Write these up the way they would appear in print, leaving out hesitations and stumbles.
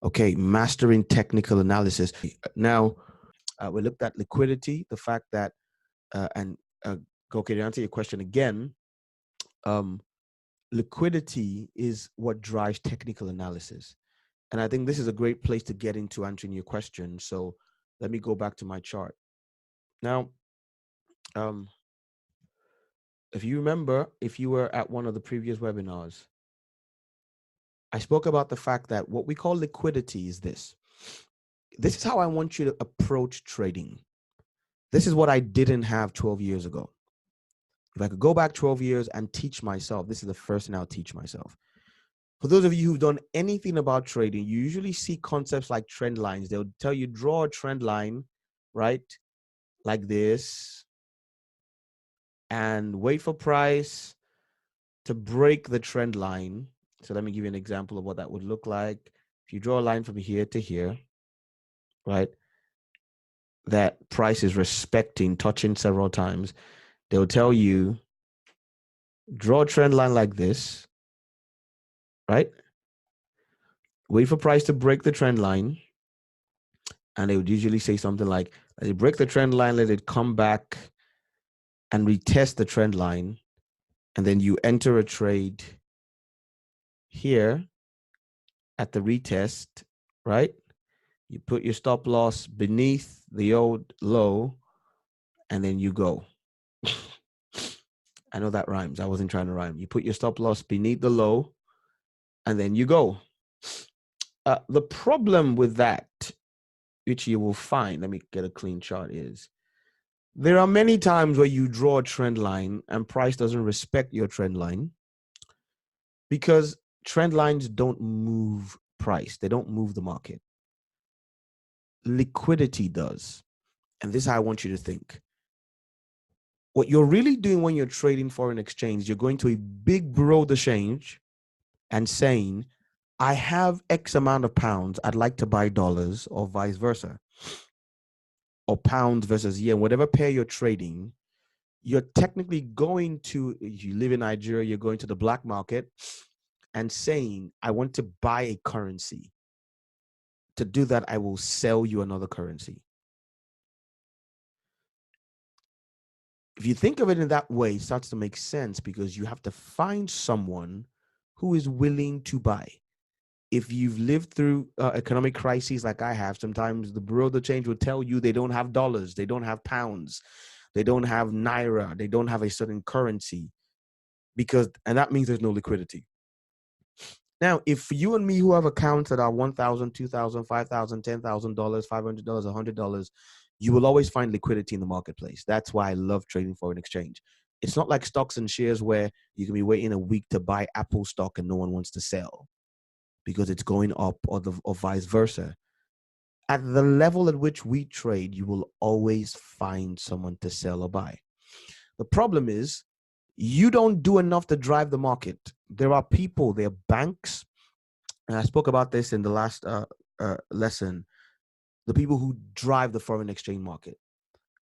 Okay, mastering technical analysis. Now, we looked at liquidity, the fact that, okay, to answer your question again, liquidity is what drives technical analysis. And I think this is a great place to get into answering your question. So let me go back to my chart. Now, if you remember, if you were at one of the previous webinars, I spoke about the fact that what we call liquidity is this. This is how I want you to approach trading. This is what I didn't have 12 years ago. If I could go back 12 years and teach myself, this is the first thing I'll teach myself. For those of you who've done anything about trading, you usually see concepts like trend lines. They'll tell you draw a trend line, right? Like this, and wait for price to break the trend line. So let me give you an example of what that would look like. If you draw a line from here to here, right? That price is respecting, touching several times. They'll tell you, draw a trend line like this, right? Wait for price to break the trend line. And they would usually say something like, let it break the trend line, let it come back and retest the trend line. And then you enter a trade here at the retest, right? You put your stop loss beneath the old low, and then you go. I know that rhymes. I wasn't trying to rhyme. You put your stop loss beneath the low, and then you go. The problem with that, which you will find, let me get a clean chart, is there are many times where you draw a trend line and price doesn't respect your trend line, because trend lines don't move price. They don't move the market. Liquidity does. And this is how I want you to think. What you're really doing when you're trading foreign exchange, you're going to a big bureau d'change and saying, I have X amount of pounds, I'd like to buy dollars, or vice versa, or pounds versus yen, whatever pair you're trading. You're technically going to, if you live in Nigeria, you're going to the black market and saying, I want to buy a currency. To do that, I will sell you another currency. If you think of it in that way, it starts to make sense, because you have to find someone who is willing to buy. If you've lived through economic crises like I have, sometimes the bureau d'change will tell you they don't have dollars, they don't have pounds, they don't have naira, they don't have a certain currency, and that means there's no liquidity. Now, if you and me who have accounts that are $1,000, $2,000, $5,000, $10,000, $500, $100, you will always find liquidity in the marketplace. That's why I love trading foreign exchange. It's not like stocks and shares where you can be waiting a week to buy Apple stock and no one wants to sell because it's going up, or vice versa. At the level at which we trade, you will always find someone to sell or buy. The problem is, you don't do enough to drive the market. There are people, there are banks, and I spoke about this in the last lesson, the people who drive the foreign exchange market.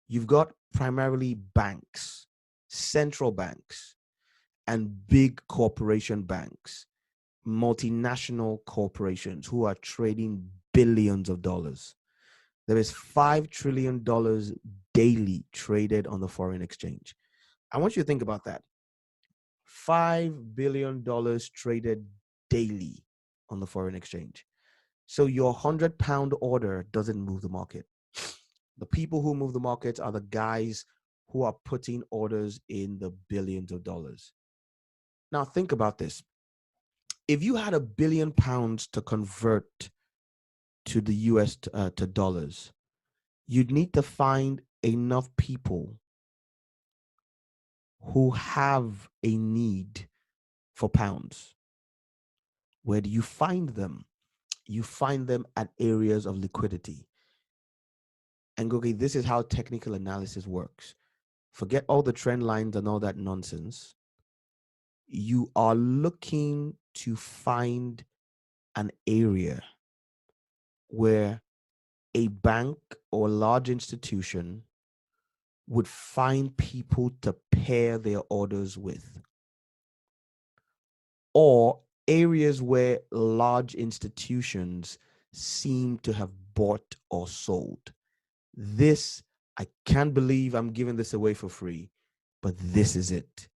You've got primarily banks, central banks, and big corporation banks, multinational corporations who are trading billions of dollars. There is $5 trillion daily traded on the foreign exchange. I want you to think about that. $5 billion traded daily on the foreign exchange. So your 100-pound order doesn't move the market. The people who move the market are the guys who are putting orders in the billions of dollars. Now think about this. If you had £1 billion to convert to the US to dollars, you'd need to find enough people who have a need for pounds. Where do you find them? You find them at areas of liquidity. And okay, this is how technical analysis works. Forget all the trend lines and all that nonsense. You are looking to find an area where a bank or large institution would find people to pair their orders with, or areas where large institutions seem to have bought or sold. This, I can't believe I'm giving this away for free, but this is it.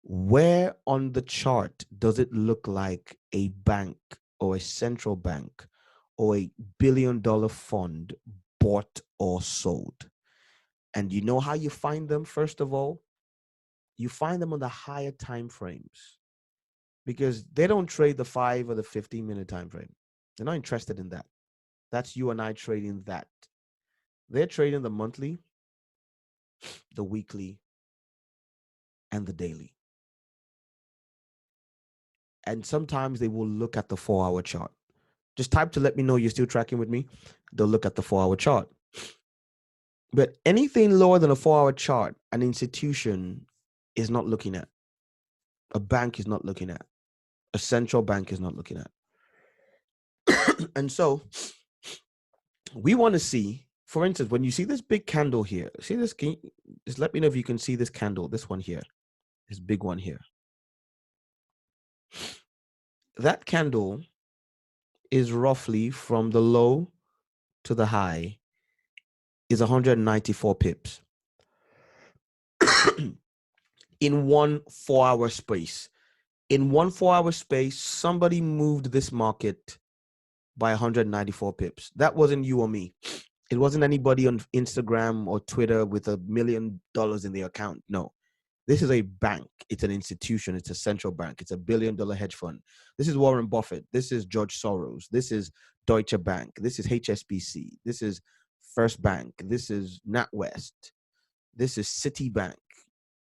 Where on the chart does it look like a bank or a central bank or a billion-dollar fund bought or sold? And you know how you find them? First of all, you find them on the higher time frames, because they don't trade the 5 or the 15-minute time frame. They're not interested in that. That's you and I trading that. They're trading the monthly, the weekly, and the daily. And sometimes they will look at the 4-hour chart. Just type to let me know you're still tracking with me. They'll look at the 4-hour chart. But anything lower than a 4-hour chart, an institution is not looking at. A bank is not looking at. A central bank is not looking at. And so we want to see, for instance, when you see this big candle here, see this, just let me know if you can see this candle, this one here, this big one here. That candle is roughly from the low to the high is 194 pips in one 4-hour space. In one 4-hour space, somebody moved this market by 194 pips. That wasn't you or me. It wasn't anybody on Instagram or Twitter with $1 million in their account. No, this is a bank. It's an institution. It's a central bank. It's a $1 billion hedge fund. This is Warren Buffett. This is George Soros. This is Deutsche Bank. This is HSBC. This is First Bank. This is NatWest. This is Citibank.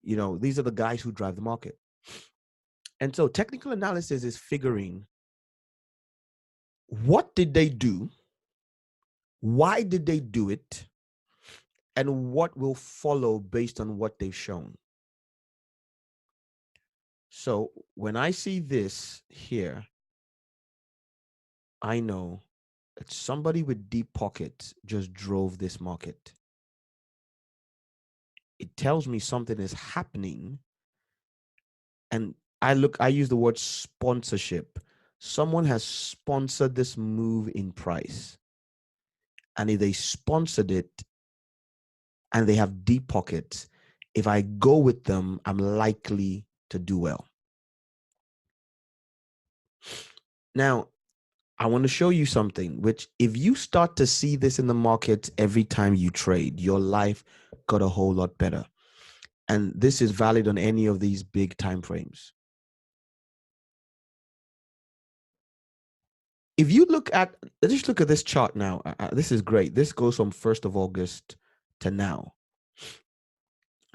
You know, these are the guys who drive the market. And so technical analysis is figuring, what did they do? Why did they do it? And what will follow based on what they've shown. So when I see this here, I know that somebody with deep pockets just drove this market. It tells me something is happening. And I use the word sponsorship. Someone has sponsored this move in price. And if they sponsored it and they have deep pockets, if I go with them, I'm likely to do well. Now, I want to show you something, which if you start to see this in the market every time you trade, your life got a whole lot better. And this is valid on any of these big time frames. If you look at, let's just look at this chart now. This is great. This goes from 1st of August to now.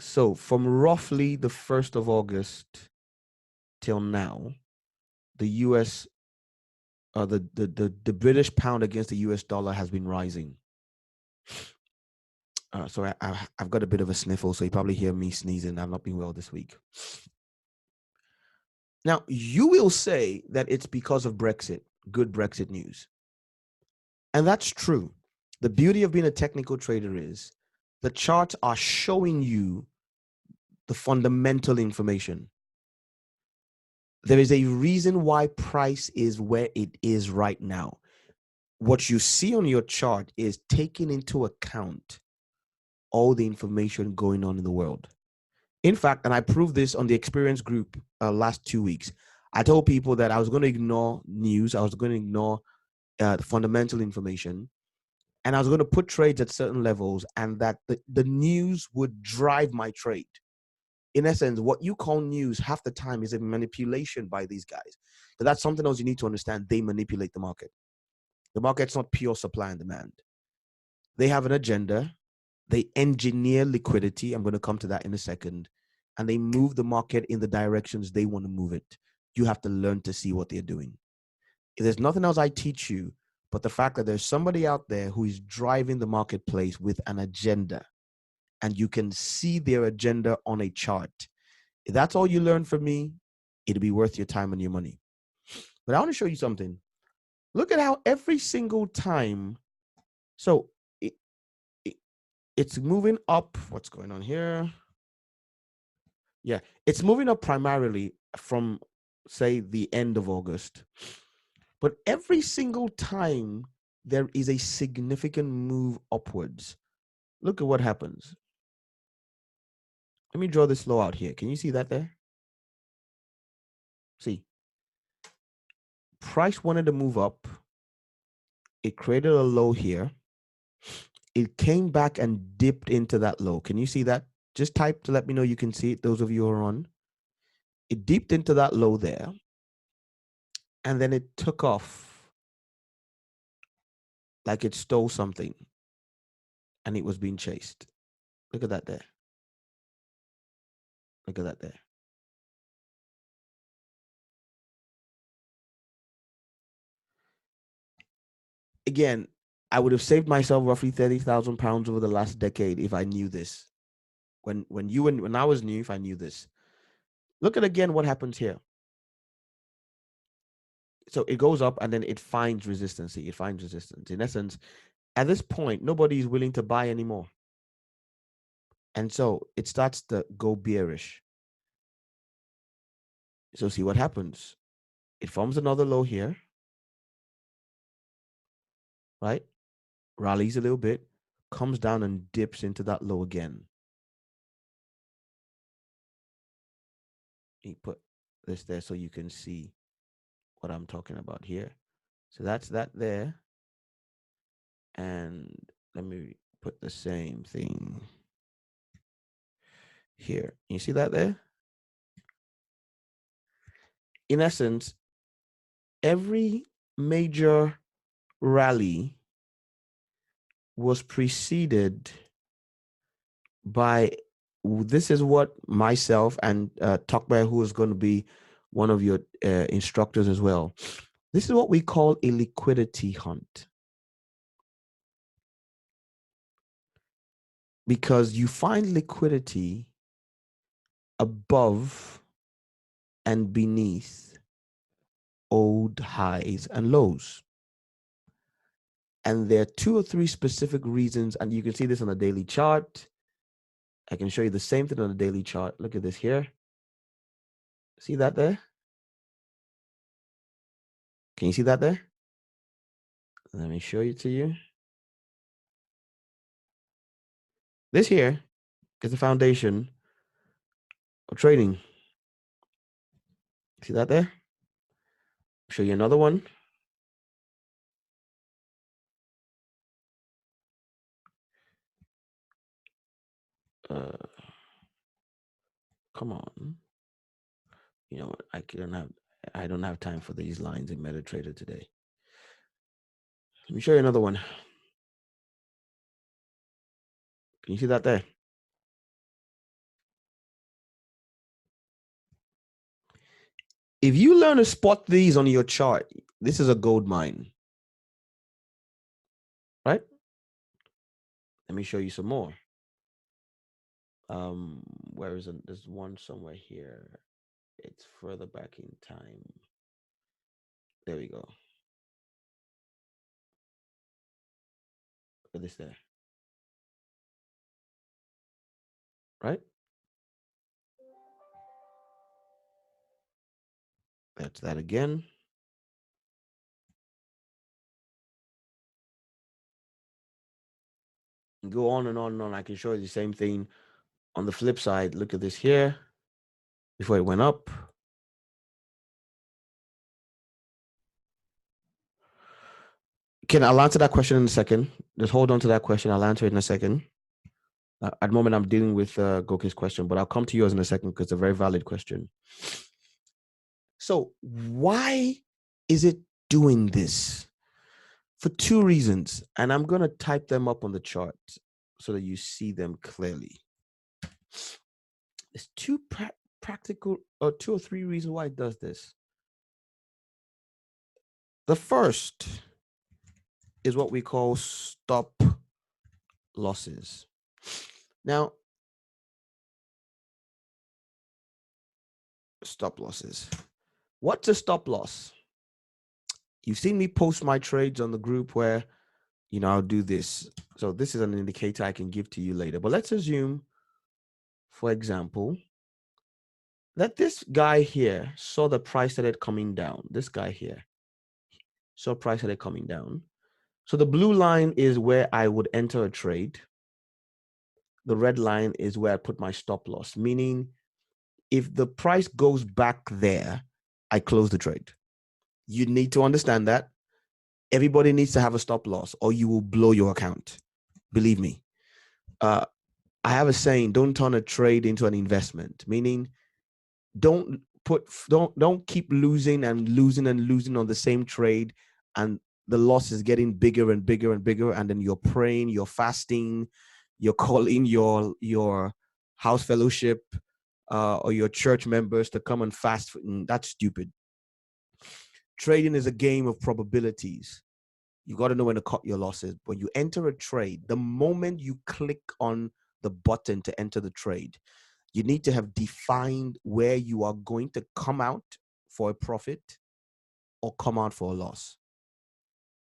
So from roughly the 1st of August till now, the US, the British pound against the US dollar has been rising. So I've got a bit of a sniffle, so you probably hear me sneezing. I've not been well this week. Now, you will say that it's because of Brexit, good Brexit news. And that's true. The beauty of being a technical trader is the charts are showing you the fundamental information. There is a reason why price is where it is right now. What you see on your chart is taking into account all the information going on in the world. In fact, and I proved this on the experience group last 2 weeks, I told people that I was going to ignore news. I was going to ignore the fundamental information. And I was going to put trades at certain levels, and that the news would drive my trade. In essence, what you call news half the time is a manipulation by these guys. So that's something else you need to understand. They manipulate the market. The market's not pure supply and demand. They have an agenda. They engineer liquidity. I'm going to come to that in a second. And they move the market in the directions they want to move it. You have to learn to see what they're doing. If there's nothing else I teach you, but the fact that there's somebody out there who is driving the marketplace with an agenda, and you can see their agenda on a chart. If that's all you learn from me, it'll be worth your time and your money. But I want to show you something. Look at how every single time, so it's moving up. What's going on here? Yeah, it's moving up primarily from, say, the end of August. But every single time there is a significant move upwards. Look at what happens. Let me draw this low out here. Can you see that there? See, price wanted to move up. It created a low here. It came back and dipped into that low. Can you see that? Just type to let me know you can see it, those of you who are on. It dipped into that low there, and then it took off like it stole something, and it was being chased. Look at that there. Look at that there. Again, I would have saved myself roughly 30,000 pounds over the last decade if I knew this. When I was new, if I knew this. Look at again what happens here. So it goes up and then it finds resistance. It finds resistance. In essence, at this point, nobody is willing to buy anymore. And so it starts to go bearish. So see what happens. It forms another low here, right? Rallies a little bit, comes down and dips into that low again. He put this there so you can see what I'm talking about here. So that's that there. And let me put the same thing here. You see that there? In essence, every major rally was preceded by, this is what myself and Talkback, who is going to be one of your instructors as well, this is what we call a liquidity hunt. Because you find liquidity above and beneath old highs and lows. And there are 2 or 3 specific reasons, and you can see this on a daily chart. I can show you the same thing on a daily chart. Look at this here. See that there? Can you see that there? Let me show it to you. This here is the foundation of trading. See that there? Show you another one. Come on. You know what? I don't have time for these lines in MetaTrader today. Let me show you another one. Can you see that there? If you learn to spot these on your chart, this is a gold mine, right? Let me show you some more. Where is it? There's one somewhere here. It's further back in time. There we go. Look at this there. Right? That's that again. And go on and on and on. I can show you the same thing on the flip side. Look at this here. Before it went up. I'll answer that question in a second. Just hold on to that question. I'll answer it in a second. At the moment, I'm dealing with Goki's question, but I'll come to yours in a second because it's a very valid question. So why is it doing this? For 2 reasons, and I'm going to type them up on the chart so that you see them clearly. There's 2 practical, or 2 or 3 reasons why it does this. The first is what we call stop losses. Now, stop losses. What's a stop loss? You've seen me post my trades on the group where, you know, I'll do this. So this is an indicator I can give to you later. But let's assume, for example, that this guy here saw the price started coming down. This guy here saw price started coming down. So the blue line is where I would enter a trade. The red line is where I put my stop loss, meaning if the price goes back there, I close the trade. You need to understand that. Everybody needs to have a stop loss or you will blow your account. Believe me. I have a saying, don't turn a trade into an investment, meaning don't keep losing and losing and losing on the same trade, and the loss is getting bigger and bigger and bigger, and then you're praying, you're fasting, you're calling your house fellowship or your church members to come and fast. That's stupid. Trading is a game of probabilities. You got to know when to cut your losses. When you enter a trade, the moment you click on the button to enter the trade, you need to have defined where you are going to come out for a profit or come out for a loss.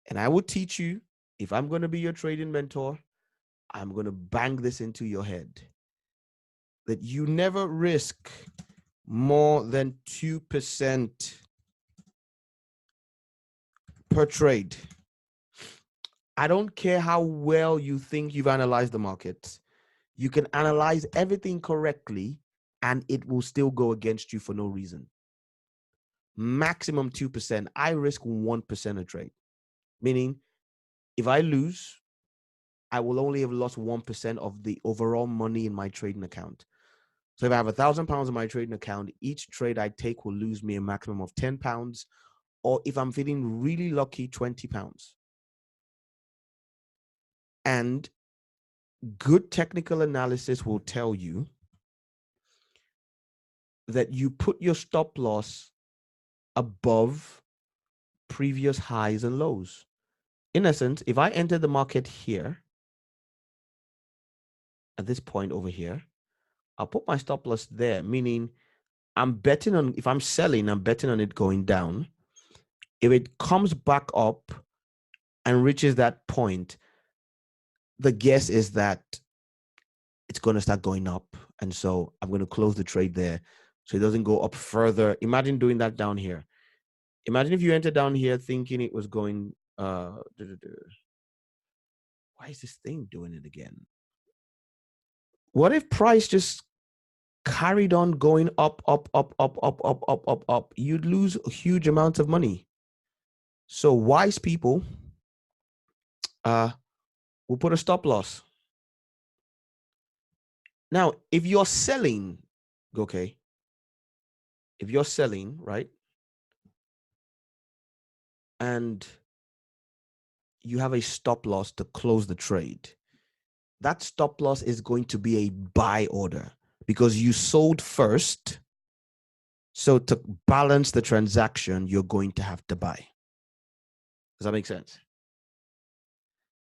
And I will teach you, if I'm going to be your trading mentor, I'm going to bang this into your head, that you never risk more than 2% per trade. I don't care how well you think you've analyzed the market. You can analyze everything correctly and it will still go against you for no reason. Maximum 2%. I risk 1% a trade. Meaning, if I lose, I will only have lost 1% of the overall money in my trading account. So if I have £1,000 in my trading account, each trade I take will lose me a maximum of £10, or if I'm feeling really lucky, £20. And good technical analysis will tell you that you put your stop loss above previous highs and lows. In essence, if I enter the market here, at this point over here, I'll put my stop loss there, meaning I'm betting on, if I'm selling, I'm betting on it going down. If it comes back up and reaches that point, the guess is that it's going to start going up. And so I'm going to close the trade there so it doesn't go up further. Imagine doing that down here. Imagine if you enter down here thinking it was going, why is this thing doing it again? What if price just carried on going up, up, up, up, up, up, up, up, up? You'd lose huge amounts of money. So wise people will put a stop loss. Now, if you're selling, okay, if you're selling, right, and you have a stop loss to close the trade, that stop loss is going to be a buy order because you sold first. So to balance the transaction, you're going to have to buy. Does that make sense?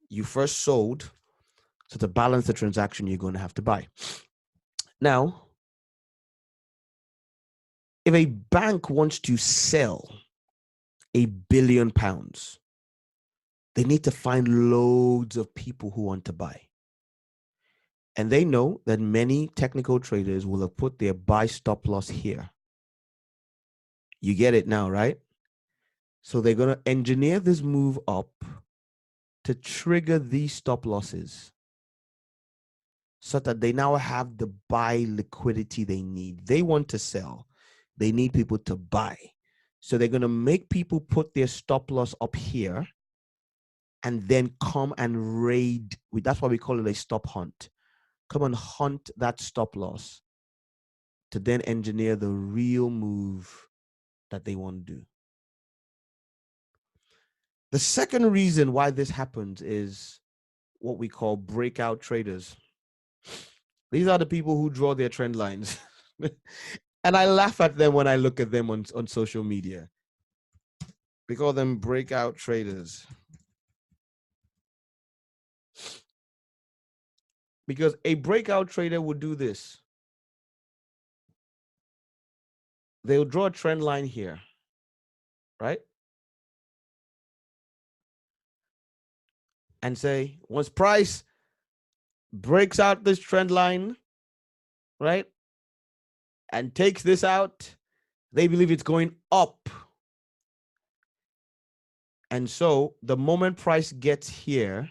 You first sold. So to balance the transaction, you're going to have to buy. Now, if a bank wants to sell £1 billion, they need to find loads of people who want to buy. And they know that many technical traders will have put their buy stop loss here. You get it now, right? So they're going to engineer this move up to trigger these stop losses so that they now have the buy liquidity they need. They want to sell. They need people to buy. So they're going to make people put their stop loss up here and then come and raid. That's why we call it a stop hunt. Come and hunt that stop loss to then engineer the real move that they want to do. The second reason why this happens is what we call breakout traders. These are the people who draw their trend lines. And I laugh at them when I look at them on social media. We call them breakout traders. Because a breakout trader would do this. They'll draw a trend line here, right? And say, once price breaks out this trend line, right, and takes this out, they believe it's going up. And so the moment price gets here,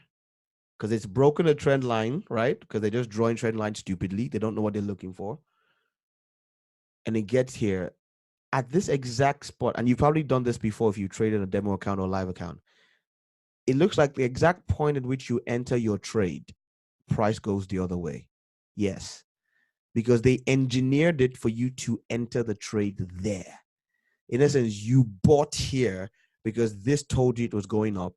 because it's broken a trend line, right? Because they're just drawing trend lines stupidly. They don't know what they're looking for. And it gets here at this exact spot. And you've probably done this before if you traded a demo account or live account. It looks like the exact point at which you enter your trade, price goes the other way. Yes, because they engineered it for you to enter the trade there. In essence, you bought here because this told you it was going up.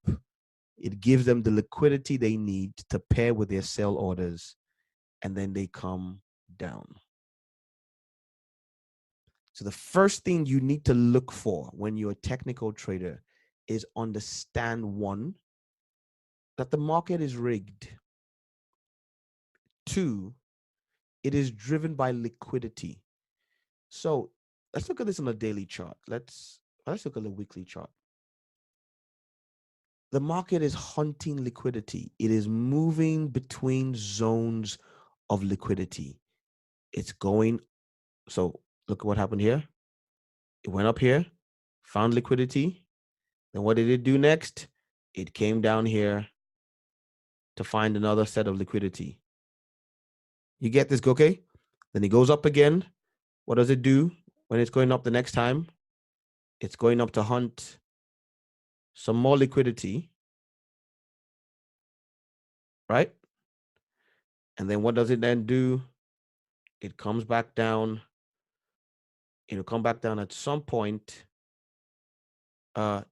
It gives them the liquidity they need to pair with their sell orders, and then they come down. So the first thing you need to look for when you're a technical trader is understand, one, that the market is rigged. Two, it is driven by liquidity. So let's look at this on a daily chart. Let's look at the weekly chart. The market is hunting liquidity. It is moving between zones of liquidity. It's going. So look at what happened here. It went up here, found liquidity. Then what did it do next? It came down here to find another set of liquidity. You get this, okay? Then it goes up again. What does it do when it's going up the next time? It's going up to hunt some more liquidity, right? And then what does it then do? It comes back down. It'll come back down at some point to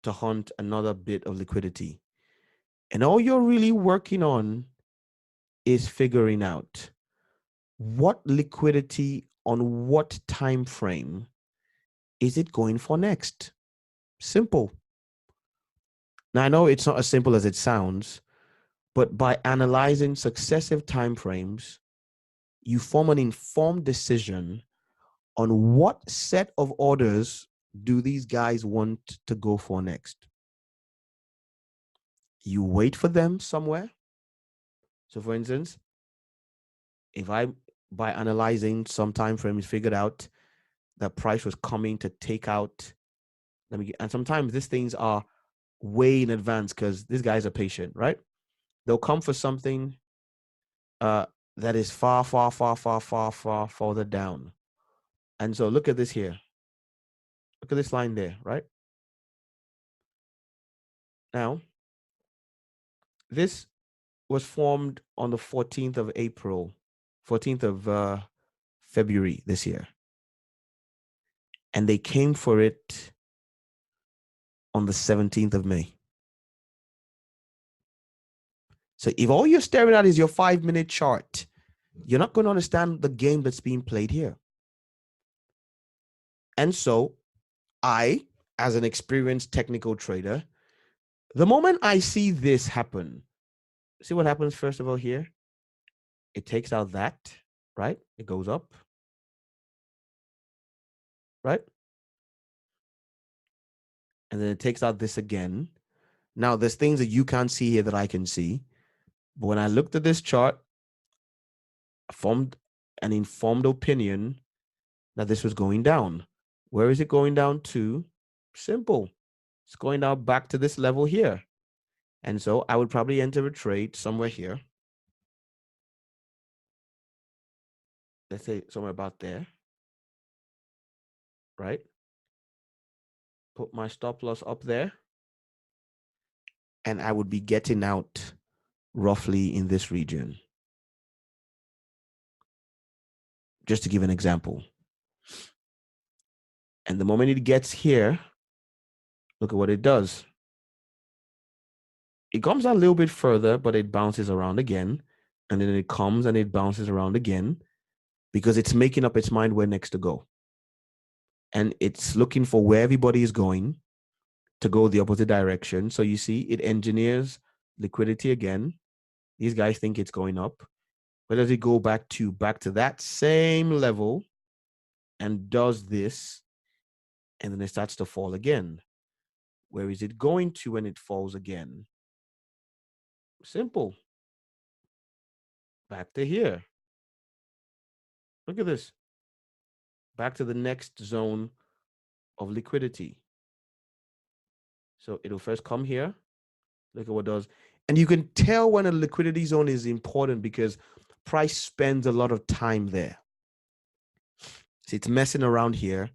hunt another bit of liquidity. And all you're really working on is figuring out what liquidity on what time frame is it going for next. Simple. Now, I know it's not as simple as it sounds, but by analyzing successive time frames, you form an informed decision on what set of orders do these guys want to go for next. You wait for them somewhere. So for instance, if I, by analyzing some time frames, figured out that price was coming to take out, and sometimes these things are way in advance because these guys are patient, right? They'll come for something that is far further down. And so look at this here. Look at this line there, right? Now, this was formed on the 14th of April, 14th of February this year. And they came for it on the 17th of May. So if all you're staring at is your 5-minute chart, you're not going to understand the game that's being played here. And so I, as an experienced technical trader, the moment I see this happen, see what happens first of all here? It takes out that, right? It goes up, right? And then it takes out this again. Now, there's things that you can't see here that I can see. But when I looked at this chart, I formed an informed opinion that this was going down. Where is it going down to? Simple. It's going down back to this level here. And so I would probably enter a trade somewhere here. Let's say somewhere about there, right? Put my stop loss up there. And I would be getting out roughly in this region. Just to give an example. And the moment it gets here, look at what it does. It comes a little bit further, but it bounces around again. And then it comes and it bounces around again because it's making up its mind where next to go. And it's looking for where everybody is going to go the opposite direction. So you see, it engineers liquidity again. These guys think it's going up. Where does it go back to? Back to that same level and does this. And then it starts to fall again. Where is it going to when it falls again? Simple. Back to here. Look at this. Back to the next zone of liquidity. So it'll first come here. Look at what it does. And you can tell when a liquidity zone is important because price spends a lot of time there. So it's messing around here.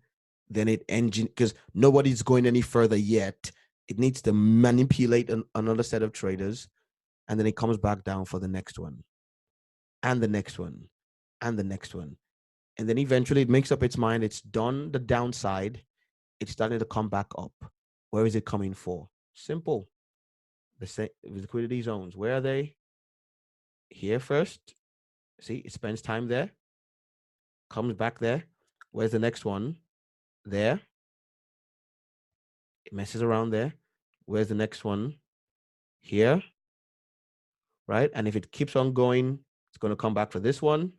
Then it because nobody's going any further yet. It needs to manipulate another set of traders. And then it comes back down for the next one. And the next one. And the next one. And then eventually it makes up its mind. It's done the downside. It's starting to come back up. Where is it coming for? Simple. The same liquidity zones. Where are they? Here first. See, it spends time there. Comes back there. Where's the next one? There. It messes around there. Where's the next one? Here. Right? And if it keeps on going, it's going to come back for this one.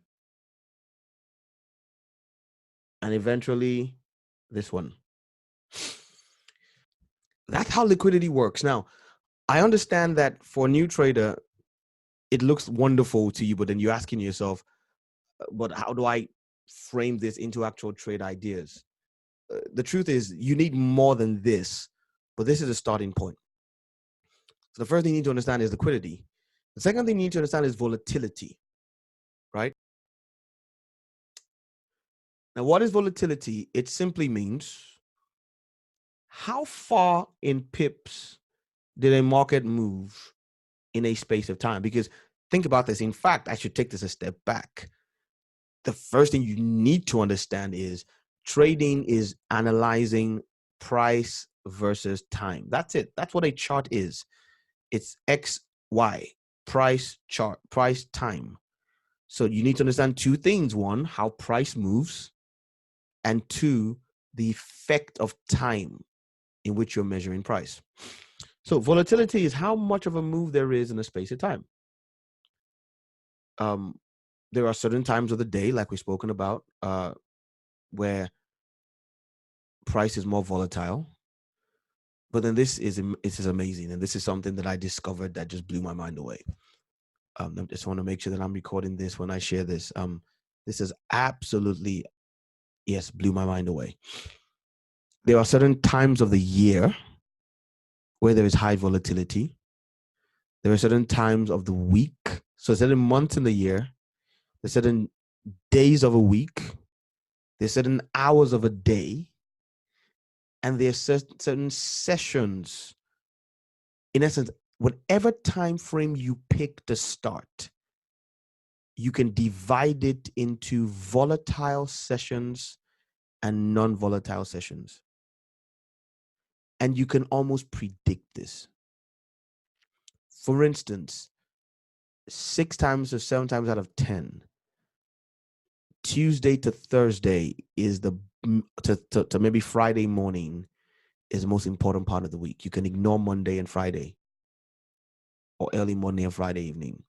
And eventually this one. That's how liquidity works. Now, I understand that for a new trader, it looks wonderful to you, but then you're asking yourself, but how do I frame this into actual trade ideas? The truth is you need more than this, but this is a starting point. So the first thing you need to understand is liquidity. The second thing you need to understand is volatility, right? Now, what is volatility? It simply means how far in pips did a market move in a space of time? Because think about this. In fact, I should take this a step back. The first thing you need to understand is trading is analyzing price versus time. That's it. That's what a chart is. It's X, Y, price chart, price time. So you need to understand two things. One, how price moves, and two, the effect of time in which you're measuring price. So volatility is how much of a move there is in a space of time. There are certain times of the day, like we've spoken about, where price is more volatile. But then this is amazing, and this is something that I discovered that just blew my mind away. I just want to make sure that I'm recording this when I share this. This is absolutely, yes, blew my mind away. There are certain times of the year where there is high volatility. There are certain times of the week. So certain months in the year, there's certain days of a week, there's certain hours of a day, and there's certain sessions. In essence, whatever time frame you pick to start, you can divide it into volatile sessions and non-volatile sessions. And you can almost predict this. For instance, 6 times or 7 times out of 10, Tuesday to Thursday is to maybe Friday morning is the most important part of the week. You can ignore Monday and Friday, or early Monday and Friday evening.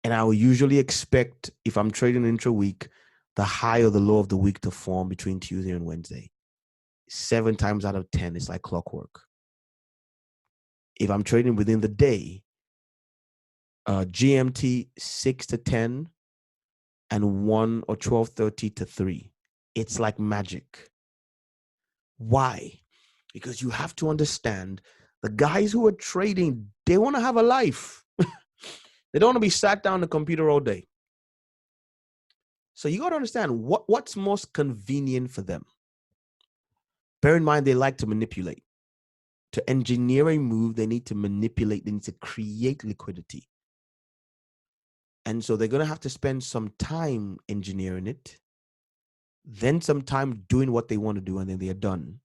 And I will usually expect, if I'm trading intra-week, the high or the low of the week to form between Tuesday and Wednesday. 7 times out of 10, it's like clockwork. If I'm trading within the day, GMT 6 to 10 and 1 or 12:30 to 3, it's like magic. Why? Because you have to understand the guys who are trading, they want to have a life. They don't want to be sat down on the computer all day. So you got to understand what's most convenient for them. Bear in mind, they like to manipulate. To engineer a move, they need to manipulate. They need to create liquidity. And so they're going to have to spend some time engineering it, then some time doing what they want to do, and then they're done.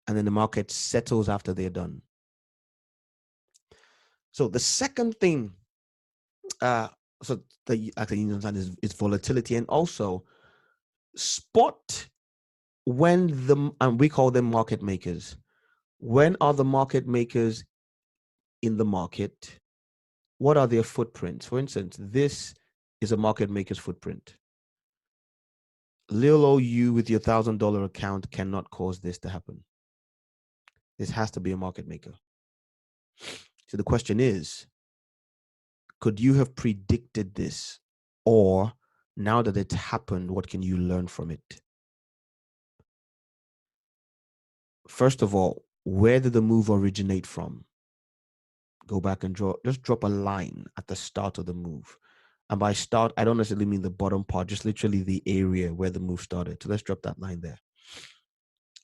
And then the market settles after they're done. So the second thing, so the actually you understand is volatility, and also spot when and we call them market makers. When are the market makers in the market? What are their footprints? For instance, this is a market maker's footprint. Little old you with your $1,000 account cannot cause this to happen. This has to be a market maker. So the question is, could you have predicted this? Or now that it's happened, what can you learn from it? First of all, where did the move originate from? Go back and just drop a line at the start of the move. And by start, I don't necessarily mean the bottom part, just literally the area where the move started. So let's drop that line there.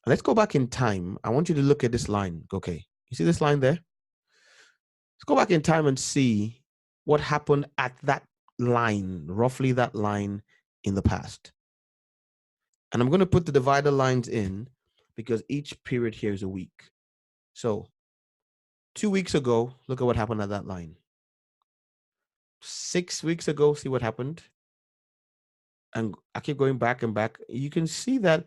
Let's go back in time. I want you to look at this line. Okay, you see this line there? Let's go back in time and see what happened at that line, roughly that line in the past. And I'm going to put the divider lines in because each period here is a week. So 2 weeks ago, look at what happened at that line. 6 weeks ago, see what happened? And I keep going back and back. You can see that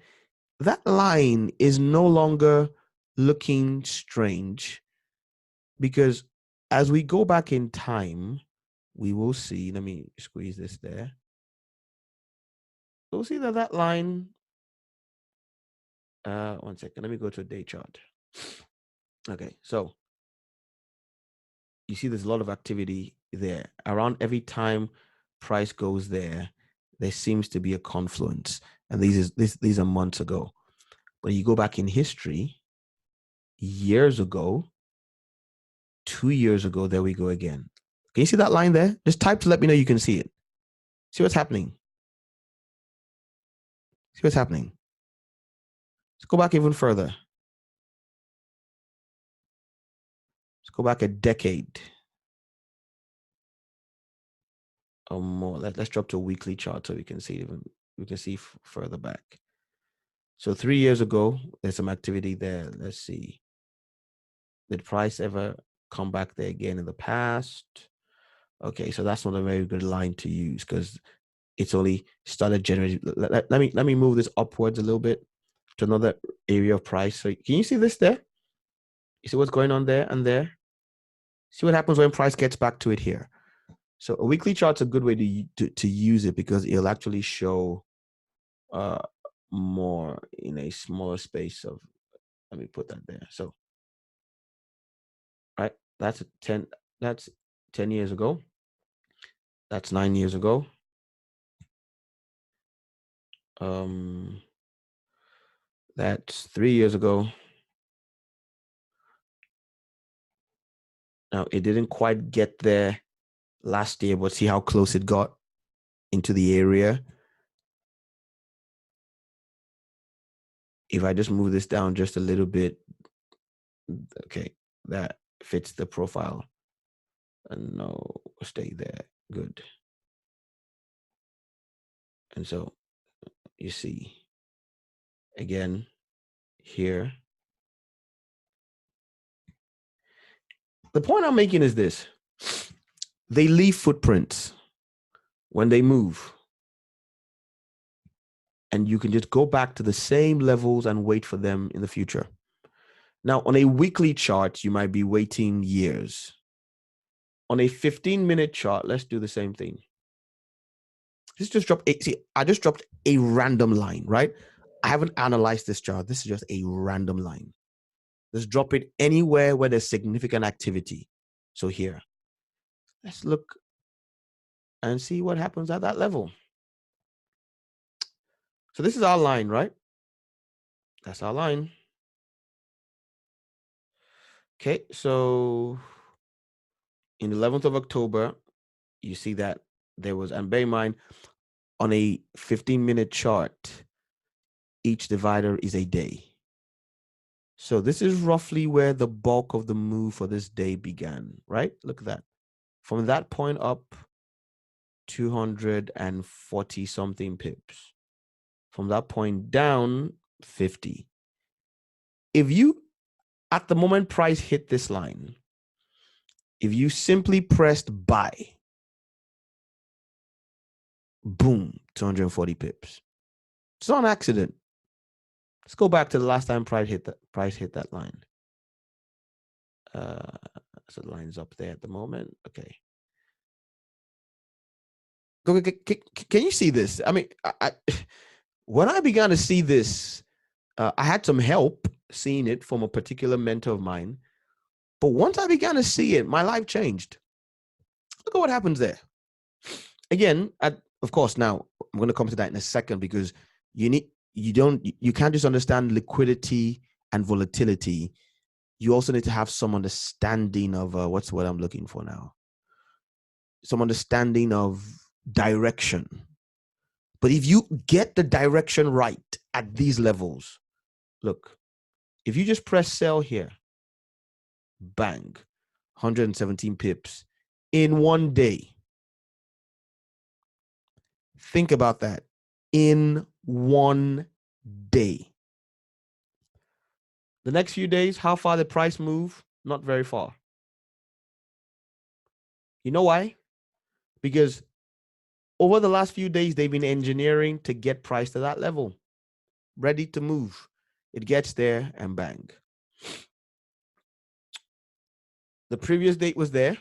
that line is no longer looking strange because as we go back in time, we will see, let me squeeze this there. We'll see that that line, 1 second, let me go to a day chart. Okay, so you see there's a lot of activity there. Around every time price goes there, there seems to be a confluence. And these are months ago. But you go back in history, years ago, 2 years ago, there we go again. Can you see that line there? Just type to let me know you can see it. See what's happening. See what's happening. Let's go back even further. Let's go back a decade or more. Let's drop to a weekly chart so we can see further back. So 3 years ago, there's some activity there. Let's see. Did price ever come back there again in the past? Okay, so that's not a very good line to use because it's only started generating. Let me move this upwards a little bit to another area of price. So can you see this there? You see what's going on there and there? See what happens when price gets back to it here. So a weekly chart's a good way to use it because it'll actually show more in a smaller space of, let me put that there. So, right, that's 10 years ago. That's 9 years ago. That's 3 years ago. Now, it didn't quite get there last year, but see how close it got into the area. If I just move this down just a little bit, okay, that fits the profile. And no, stay there. Good. And so you see, again, here. The point I'm making is this. They leave footprints when they move. And you can just go back to the same levels and wait for them in the future. Now, on a weekly chart, you might be waiting years. On a 15-minute chart, let's do the same thing. I just dropped a random line, right? I haven't analyzed this chart. This is just a random line. Let's drop it anywhere where there's significant activity. So here, let's look and see what happens at that level. So this is our line, right? That's our line. Okay, so in the 11th of October, you see that there was, and bear in mind, on a 15-minute chart, each divider is a day. So this is roughly where the bulk of the move for this day began, right? Look at that. From that point up, 240 something pips. From that point down, 50. If you, at the moment price hit this line, if you simply pressed buy, boom, 240 pips. It's not an accident. Let's go back to the last time price hit that line. So the line's up there at the moment. Okay. Can you see this? I mean, when I began to see this, I had some help seeing it from a particular mentor of mine. But once I began to see it, my life changed. Look at what happens there. Again, of course, now I'm going to come to that in a second because you can't just understand liquidity and volatility you also need to have some understanding of what's what I'm looking for now. Some understanding of direction. But if you get the direction right at these levels, look, if you just press sell here, bang, 117 pips in one day. Think about that. In one day. The next few days, how far the price move? Not very far. You know why? Because over the last few days, they've been engineering to get price to that level, ready to move. It gets there and bang. The previous date was there.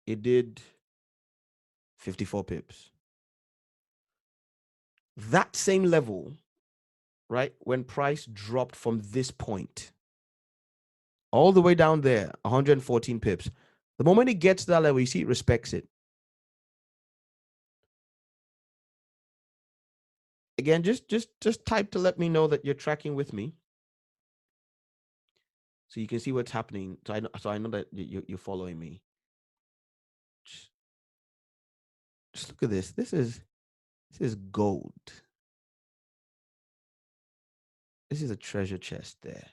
It did 54 pips. That same level, right, when price dropped from this point all the way down there, 114 pips. The moment it gets to that level, you see it respects it. Again, just type to let me know that you're tracking with me, so you can see what's happening. So I know that you're following me. Just look at this. This is gold. This is a treasure chest there.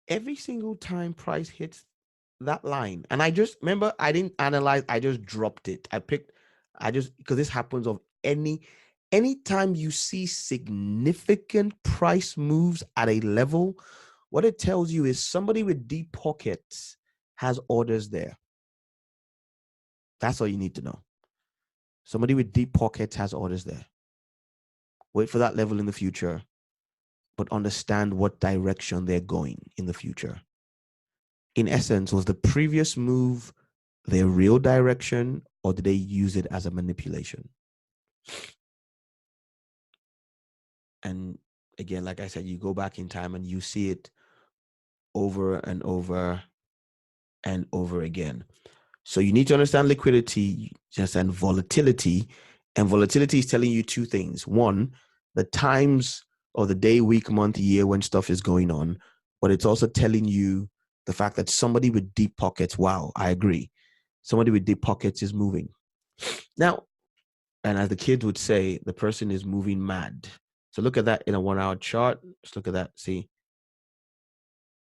Every single time price hits that line, and I just remember I didn't analyze. I just dropped it. Because this happens of anytime you see significant price moves at a level, what it tells you is somebody with deep pockets has orders there. That's all you need to know. Somebody with deep pockets has orders there. Wait for that level in the future, but understand what direction they're going in the future. In essence, was the previous move their real direction, or did they use it as a manipulation? And again, like I said, you go back in time and you see it over and over and over again. So you need to understand liquidity, just and volatility. And volatility is telling you two things. One, the times of the day, week, month, year when stuff is going on. But it's also telling you the fact that somebody with deep pockets, wow, I agree. Somebody with deep pockets is moving. Now, and as the kids would say, the person is moving mad. So look at that in a 1 hour chart. Just look at that. See,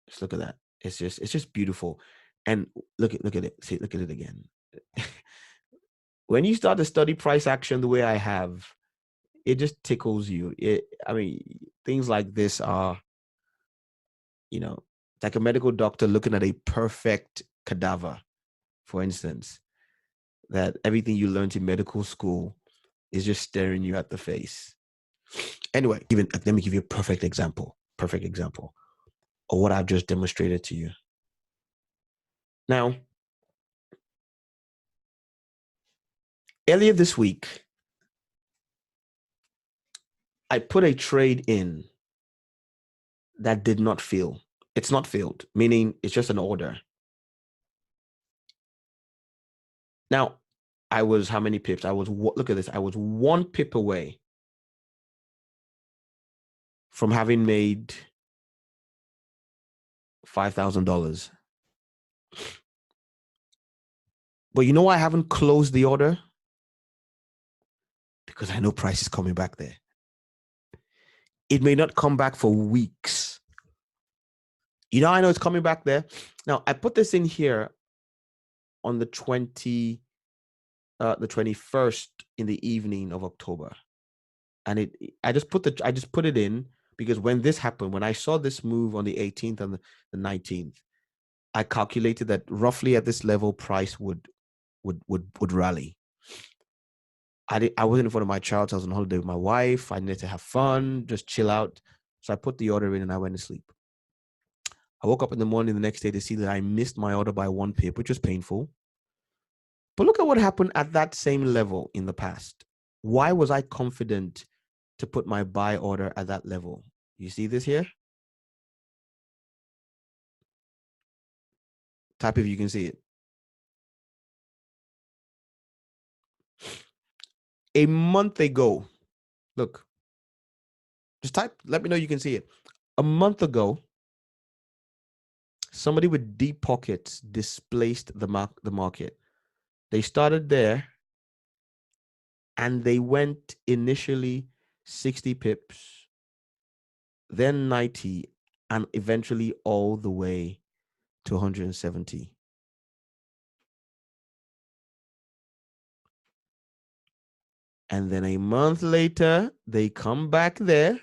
just look at that. It's just beautiful. And look at it. See, look at it again. When you start to study price action the way I have, it just tickles you. I mean, things like this are, like a medical doctor looking at a perfect cadaver, for instance, that everything you learned in medical school is just staring you at the face. Anyway, let me give you a perfect example of what I've just demonstrated to you. Now, earlier this week, I put a trade in that did not fail. It's not failed, meaning it's just an order. Now, I was how many pips? Look at this. I was 1 pip away from having made $5,000. But you know why I haven't closed the order? Because I know price is coming back there. It may not come back for weeks. I know it's coming back there. Now, I put this in here on the 21st in the evening of October. And I just put it in because when this happened, when I saw this move on the 18th and the 19th, I calculated that roughly at this level, price would rally. I wasn't in front of my child. I was on holiday with my wife. I needed to have fun, just chill out. So I put the order in and I went to sleep. I woke up in the morning the next day to see that I missed my order by 1 pip, which was painful. But look at what happened at that same level in the past. Why was I confident to put my buy order at that level? You see this here? Type if you can see it. A month ago, look, just type, let me know you can see it. A month ago, somebody with deep pockets displaced the market. They started there and they went initially 60 pips, then 90, and eventually all the way to 170. And then a month later, they come back there.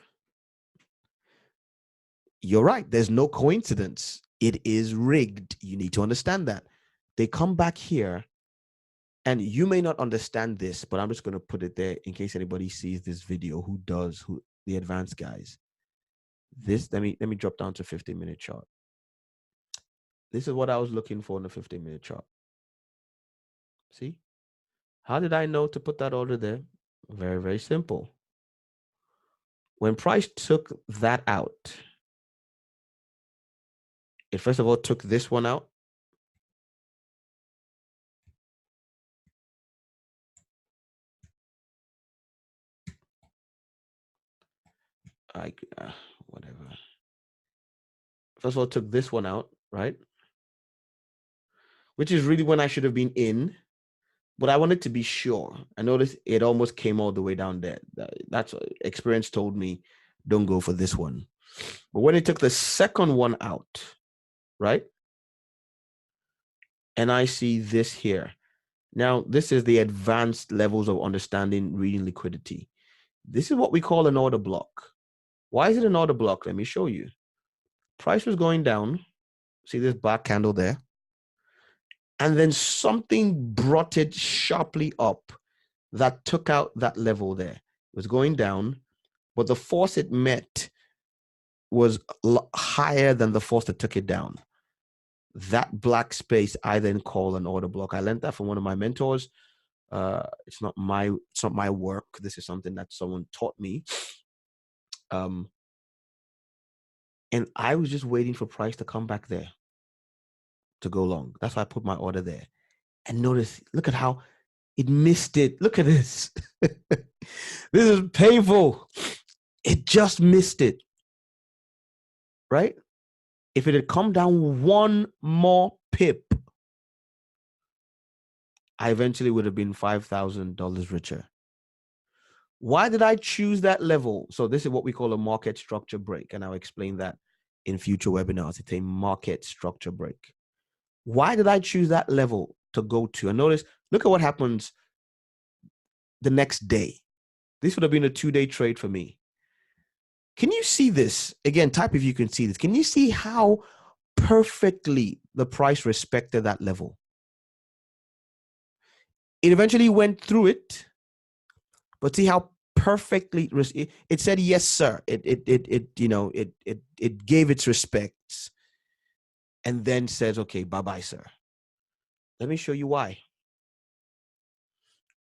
You're right. There's no coincidence. It is rigged. You need to understand that. They come back here, and you may not understand this, but I'm just going to put it there in case anybody sees this video who the advanced guys. This, let me drop down to 15-minute chart. This is what I was looking for in the 15-minute chart. See? How did I know to put that order there? Very, very simple. When price took that out, it first of all took this one out. Whatever. First of all, took this one out, right? Which is really when I should have been in, but I wanted to be sure. I noticed it almost came all the way down there. That's experience told me, don't go for this one. But when it took the second one out, right? And I see this here. Now, this is the advanced levels of understanding reading liquidity. This is what we call an order block. Why is it an order block? Let me show you. Price was going down. See this black candle there? And then something brought it sharply up that took out that level there. It was going down, but the force it met was higher than the force that took it down. That black space I then call an order block. I learned that from one of my mentors. It's not my work. This is something that someone taught me. And I was just waiting for price to come back there to go long. That's why I put my order there. And notice, look at how it missed it. Look at this. This is painful. It just missed it. Right? If it had come down one more pip, I eventually would have been $5,000 richer. Why did I choose that level? So this is what we call a market structure break. And I'll explain that in future webinars. It's a market structure break. Why did I choose that level to go to? And notice, look at what happens the next day. This would have been a 2-day trade for me. Can you see this? Again, type if you can see this. Can you see how perfectly the price respected that level? It eventually went through it, but see how perfectly it said yes, sir. It gave its respects, and then says, okay, bye-bye, sir. Let me show you why.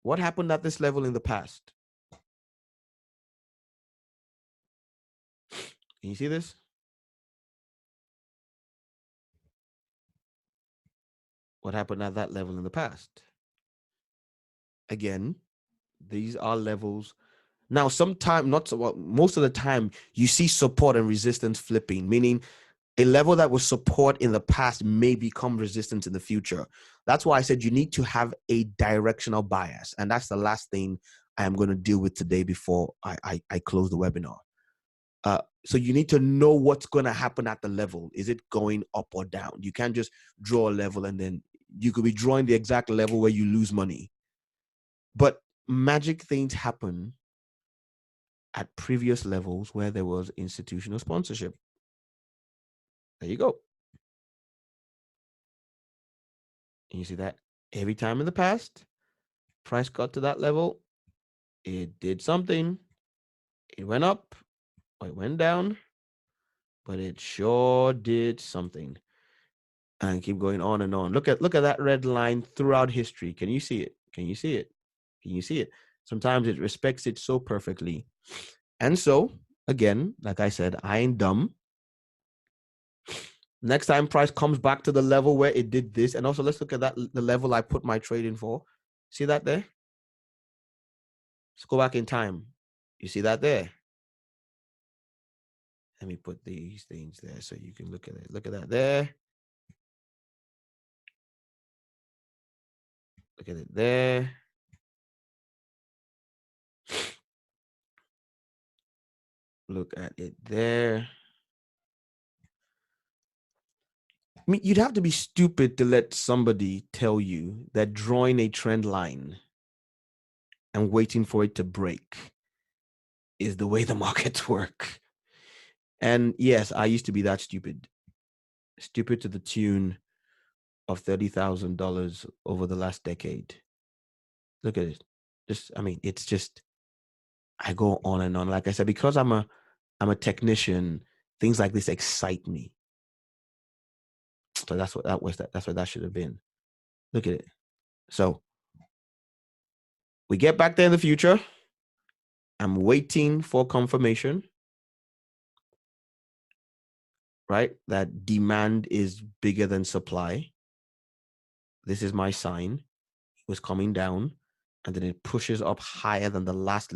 What happened at this level in the past? Can you see this? What happened at that level in the past? Again, these are levels. Now, sometimes, most of the time, you see support and resistance flipping, meaning a level that was support in the past may become resistance in the future. That's why I said you need to have a directional bias. And that's the last thing I am going to deal with today before I close the webinar. So you need to know what's going to happen at the level. Is it going up or down? You can't just draw a level and then you could be drawing the exact level where you lose money. But magic things happen at previous levels where there was institutional sponsorship. There you go. And you see that every time in the past, price got to that level, it did something. It went up or it went down, but it sure did something. And keep going on and on. Look at that red line throughout history. Can you see it? Can you see it? Can you see it? Sometimes it respects it so perfectly. And so, again, like I said, I ain't dumb. Next time price comes back to the level where it did this, and also let's look at the level I put my trade in for. See that there? Let's go back in time. You see that there? Let me put these things there so you can look at it. Look at that there. Look at it there. Look at it there. I mean, you'd have to be stupid to let somebody tell you that drawing a trend line and waiting for it to break is the way the markets work. And yes, I used to be that stupid to the tune of $30,000 over the last decade. Look at it. It's just, I go on and on. Like I said, because I'm a technician, things like this excite me. So that's what that should have been. Look at it. So we get back there in the future. I'm waiting for confirmation, right? That demand is bigger than supply. This is my sign. It was coming down, and then it pushes up higher than the last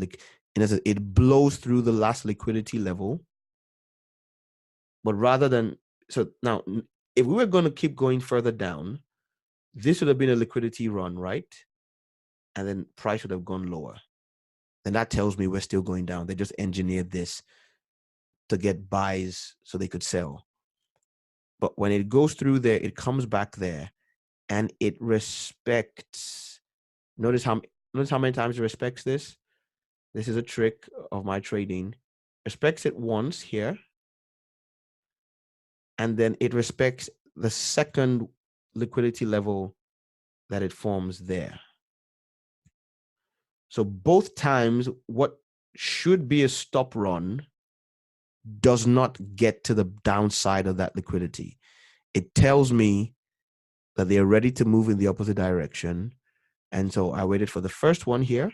it blows through the last liquidity level. But rather than, so now, if we were going to keep going further down, this would have been a liquidity run, right? And then price would have gone lower. And that tells me we're still going down. They just engineered this to get buys so they could sell. But when it goes through there, it comes back there and it respects. Notice how many times it respects this. This is a trick of my trading. Respects it once here. And then it respects the second liquidity level that it forms there. So both times, what should be a stop run does not get to the downside of that liquidity. It tells me that they're ready to move in the opposite direction. And so I waited for the first one here,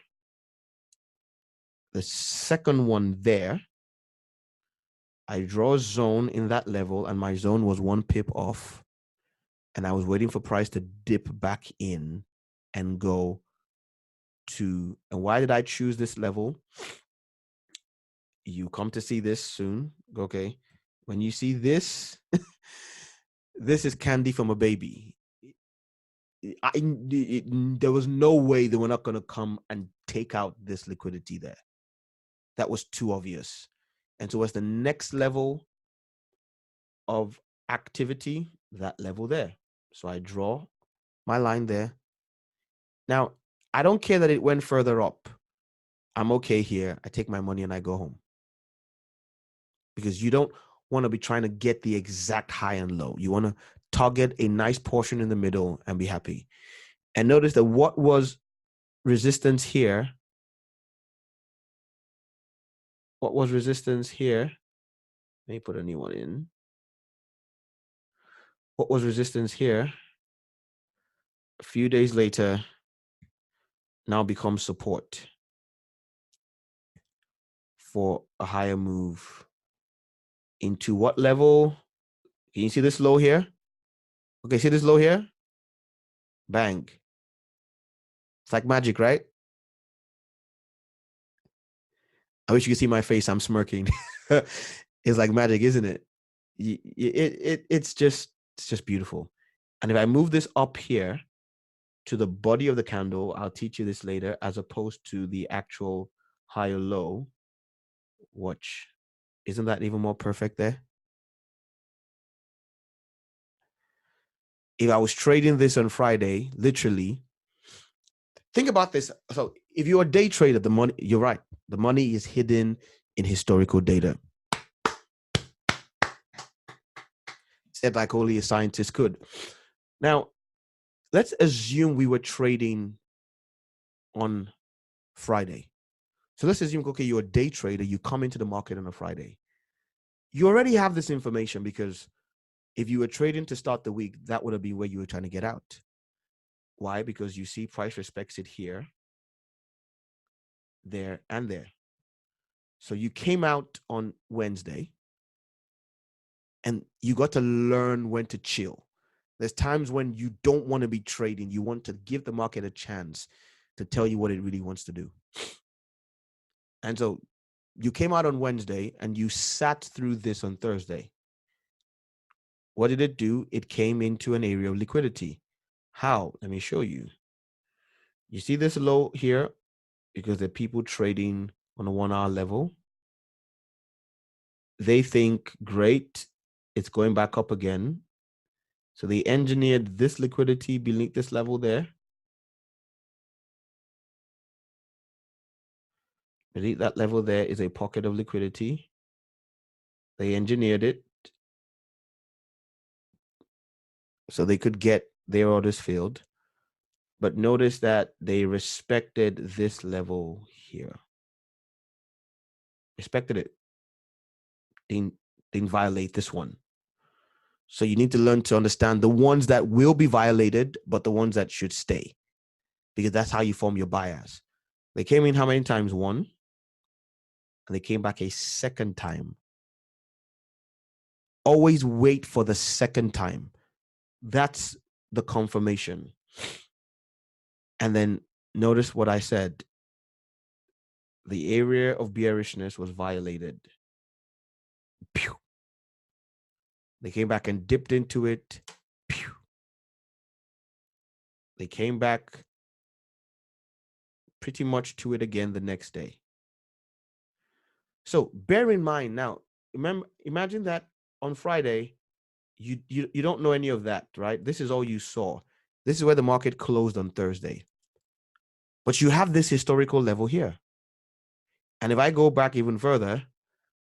the second one there. I draw a zone in that level, and my zone was 1 pip off. And I was waiting for price to dip back in and go to, and why did I choose this level? You come to see this soon, okay? When you see this, this is candy from a baby. There was no way they were not going to come and take out this liquidity there. That was too obvious. And so, as the next level of activity, that level there. So I draw my line there. Now, I don't care that it went further up. I'm okay here. I take my money and I go home. Because you don't want to be trying to get the exact high and low. You want to target a nice portion in the middle and be happy. And notice that what was resistance here? What was resistance here? Let me put a new one in. What was resistance here? A few days later, now becomes support for a higher move into what level? Can you see this low here? Okay, see this low here? Bang. It's like magic, right? I wish you could see my face. I'm smirking. It's like magic, isn't it? It's just beautiful. And if I move this up here to the body of the candle, I'll teach you this later, as opposed to the actual high or low. Watch. Isn't that even more perfect there? If I was trading this on Friday, literally, think about this. So if you're a day trader, the money, you're right. The money is hidden in historical data. Said like only a scientist could. Now, let's assume we were trading on Friday. So let's assume, okay, you're a day trader. You come into the market on a Friday. You already have this information, because if you were trading to start the week, that would have been where you were trying to get out. Why? Because you see price respects it here, there, and there. So you came out on Wednesday and you got to learn when to chill. There's times when you don't want to be trading. You want to give the market a chance to tell you what it really wants to do. And so You came out on Wednesday and you sat through this on Thursday. What did it do? It came into an area of liquidity. How? Let me show you. You see this low here because there are people trading on a 1 hour level. They think, great, it's going back up again. So they engineered this liquidity beneath this level there. Beneath that level there is a pocket of liquidity. They engineered it so they could get their orders filled. But notice that they respected this level here. Respected it. Didn't violate this one. So you need to learn to understand the ones that will be violated, but the ones that should stay, because that's how you form your bias. They came in how many times? One. And they came back a second time. Always wait for the second time. That's the confirmation. And then notice what I said. The area of bearishness was violated. Pew. They came back and dipped into it. Pew. They came back pretty much to it again the next day. So bear in mind now, imagine that on Friday, you don't know any of that, right? This is all you saw. This is where the market closed on Thursday. But you have this historical level here. And if I go back even further,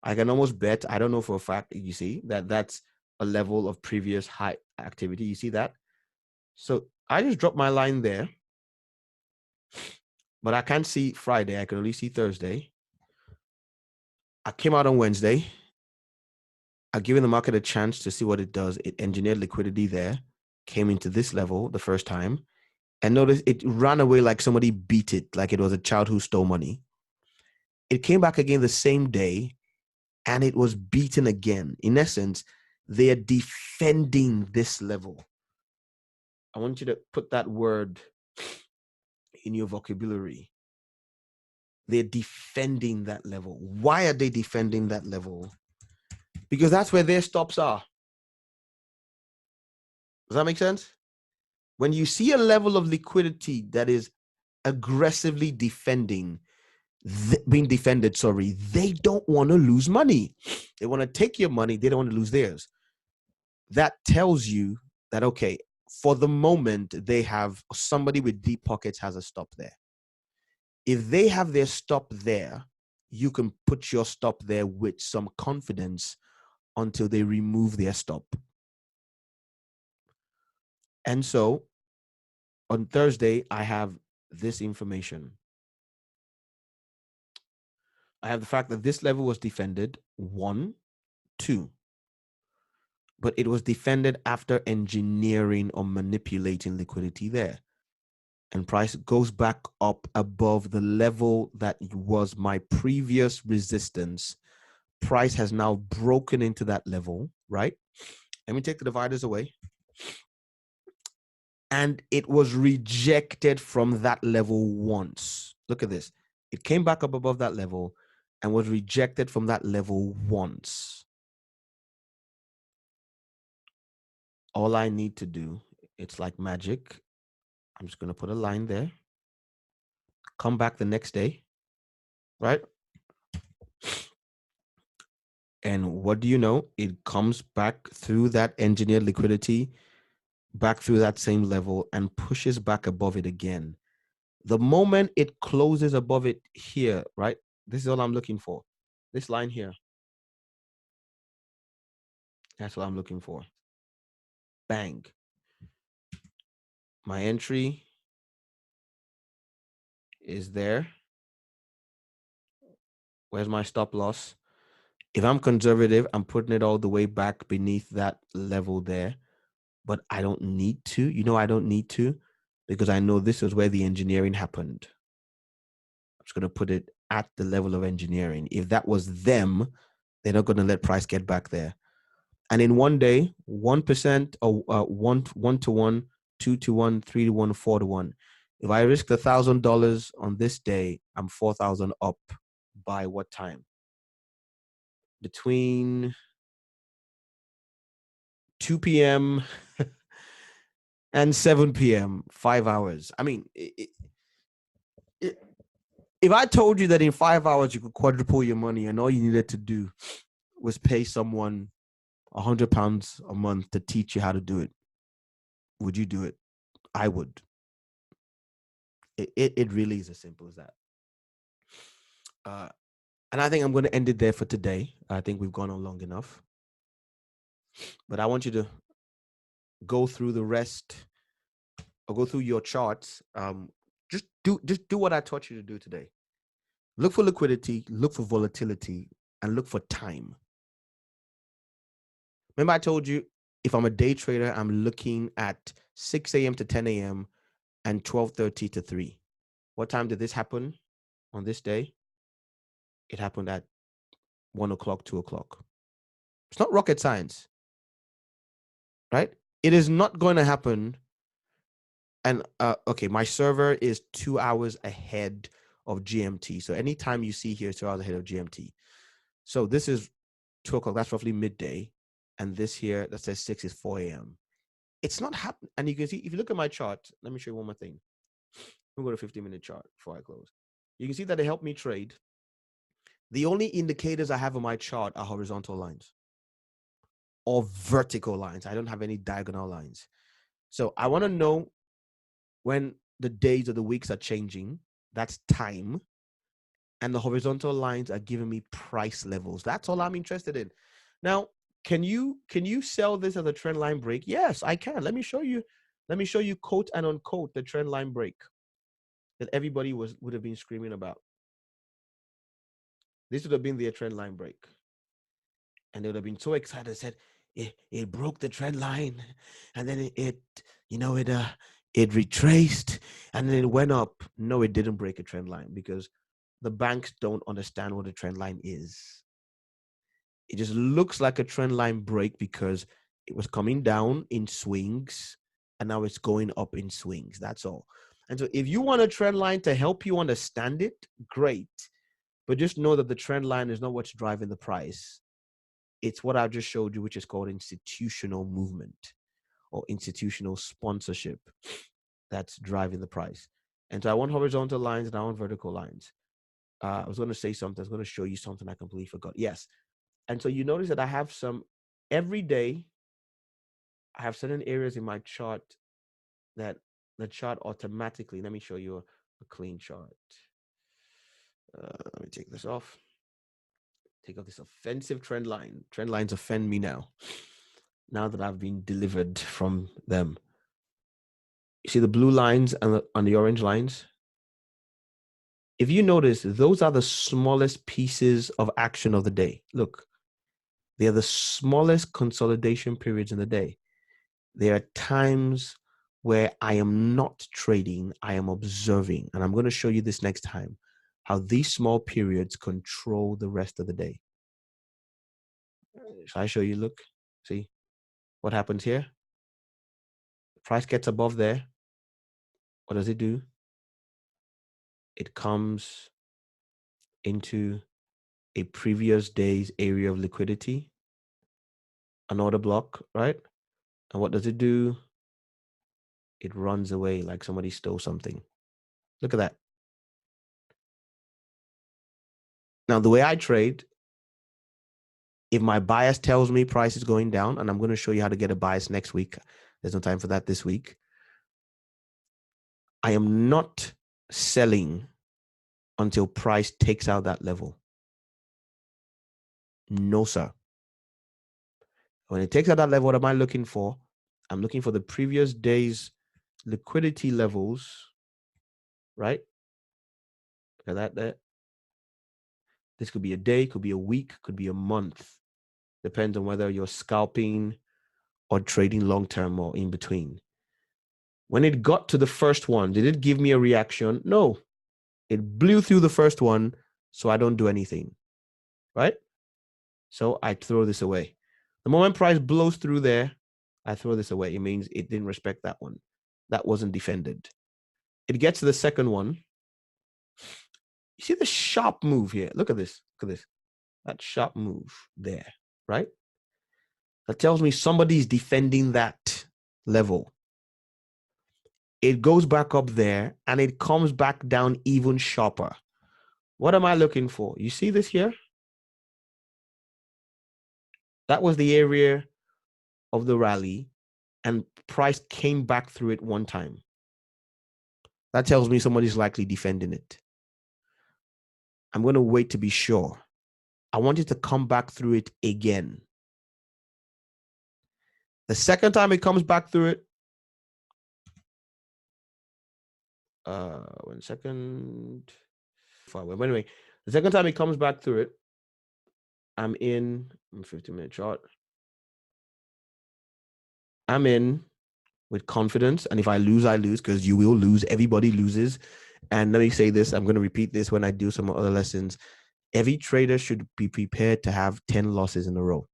I can almost bet, I don't know for a fact, you see, that that's a level of previous high activity. You see that? So I just dropped my line there. But I can't see Friday. I can only see Thursday. I came out on Wednesday. I've given the market a chance to see what it does. It engineered liquidity there, came into this level the first time. And notice it ran away like somebody beat it, like it was a child who stole money. It came back again the same day, and it was beaten again. In essence, they are defending this level. I want you to put that word in your vocabulary. They're defending that level. Why are they defending that level? Because that's where their stops are. Does that make sense? When you see a level of liquidity that is aggressively being defended, they don't want to lose money. They want to take your money. They don't want to lose theirs. That tells you that, okay, for the moment, they have somebody with deep pockets has a stop there. If they have their stop there, you can put your stop there with some confidence until they remove their stop. And so on Thursday, I have this information. I have the fact that this level was defended, 1, 2. But it was defended after engineering or manipulating liquidity there. And price goes back up above the level that was my previous resistance. Price has now broken into that level, right? Let me take the dividers away. And it was rejected from that level once. Look at this. It came back up above that level and was rejected from that level once. All I need to do, it's like magic. I'm just going to put a line there. Come back the next day, right? And what do you know? It comes back through that engineered liquidity, back through that same level, and pushes back above it again. The moment it closes above it here, right? This is all I'm looking for. This line here. That's what I'm looking for. Bang. My entry is there. Where's my stop loss? If I'm conservative, I'm putting it all the way back beneath that level there. But I don't need to. You know, I don't need to, because I know this is where the engineering happened. I'm just going to put it at the level of engineering. If that was them, they're not going to let price get back there. And in one day, 1% or 1 to 1, 2 to 1, 3 to 1, 4 to 1. If I risk $1,000 on this day, I'm 4,000 up by what time? between 2 p.m. and 7 p.m., 5 hours. I mean, if I told you that in 5 hours you could quadruple your money and all you needed to do was pay someone £100 a month to teach you how to do it, would you do it? I would. It really is as simple as that. And I think I'm going to end it there for today. I think we've gone on long enough. But I want you to go through the rest, or go through your charts. Just do what I taught you to do today. Look for liquidity, look for volatility, and look for time. Remember I told you, if I'm a day trader, I'm looking at 6 a.m. to 10 a.m. and 12:30 to 3. What time did this happen on this day? It happened at 1 o'clock, 2 o'clock. It's not rocket science, right? It is not going to happen. And okay, my server is 2 hours ahead of GMT. So anytime you see here, 2 hours ahead of GMT. So this is 2 o'clock. That's roughly midday. And this here that says 6 is 4 a.m. It's not happening. And you can see, if you look at my chart, let me show you one more thing. We'll go to 15-minute chart before I close. You can see that it helped me trade. The only indicators I have on my chart are horizontal lines or vertical lines. I don't have any diagonal lines. So I want to know when the days or the weeks are changing. That's time. And the horizontal lines are giving me price levels. That's all I'm interested in. Now, can you sell this as a trend line break? Yes, I can. Let me show you. Let me show you quote and unquote the trend line break that everybody would have been screaming about. This would have been their trend line break. And they would have been so excited, said, it broke the trend line. And then it retraced and then it went up. No, it didn't break a trend line because the banks don't understand what a trend line is. It just looks like a trend line break because it was coming down in swings and now it's going up in swings. That's all. And so if you want a trend line to help you understand it, great. But just know that the trend line is not what's driving the price. It's what I just showed you, which is called institutional movement or institutional sponsorship that's driving the price. And so I want horizontal lines and I want vertical lines. I was going to say something. I was going to show you something I completely forgot. Yes. And so you notice that I have some every day. I have certain areas in my chart that the chart automatically. Let me show you a clean chart. Let me take this off. Take off this offensive trend line. Trend lines offend me now. Now that I've been delivered from them. You see the blue lines and the orange lines? If you notice, those are the smallest pieces of action of the day. Look, they are the smallest consolidation periods in the day. There are times where I am not trading, I am observing. And I'm going to show you this next time, how these small periods control the rest of the day. Shall I show you? Look, see what happens here? The price gets above there. What does it do? It comes into a previous day's area of liquidity, an order block, right? And what does it do? It runs away like somebody stole something. Look at that. Now, the way I trade, if my bias tells me price is going down, and I'm going to show you how to get a bias next week. There's no time for that this week. I am not selling until price takes out that level. No, sir. When it takes out that level, what am I looking for? I'm looking for the previous day's liquidity levels, right? Look at that there. This could be a day, could be a week, could be a month. Depends on whether you're scalping or trading long-term or in between. When it got to the first one, did it give me a reaction? No. It blew through the first one, so I don't do anything, right? So I throw this away. The moment price blows through there, I throw this away. It means it didn't respect that one. That wasn't defended. It gets to the second one. You see the sharp move here. Look at this. Look at this. that sharp move there, right? That tells me somebody's defending that level. It goes back up there and it comes back down even sharper. What am I looking for? You see this here? That was the area of the rally, and price came back through it one time. That tells me somebody's likely defending it. I'm going to wait to be sure. I want it to come back through it again. The second time it comes back through it, 1 second. Anyway, the second time it comes back through it, I'm in 50-minute chart. I'm in with confidence. And if I lose, I lose, because you will lose. Everybody loses. And let me say this, I'm going to repeat this when I do some other lessons. Every trader should be prepared to have 10 losses in a row.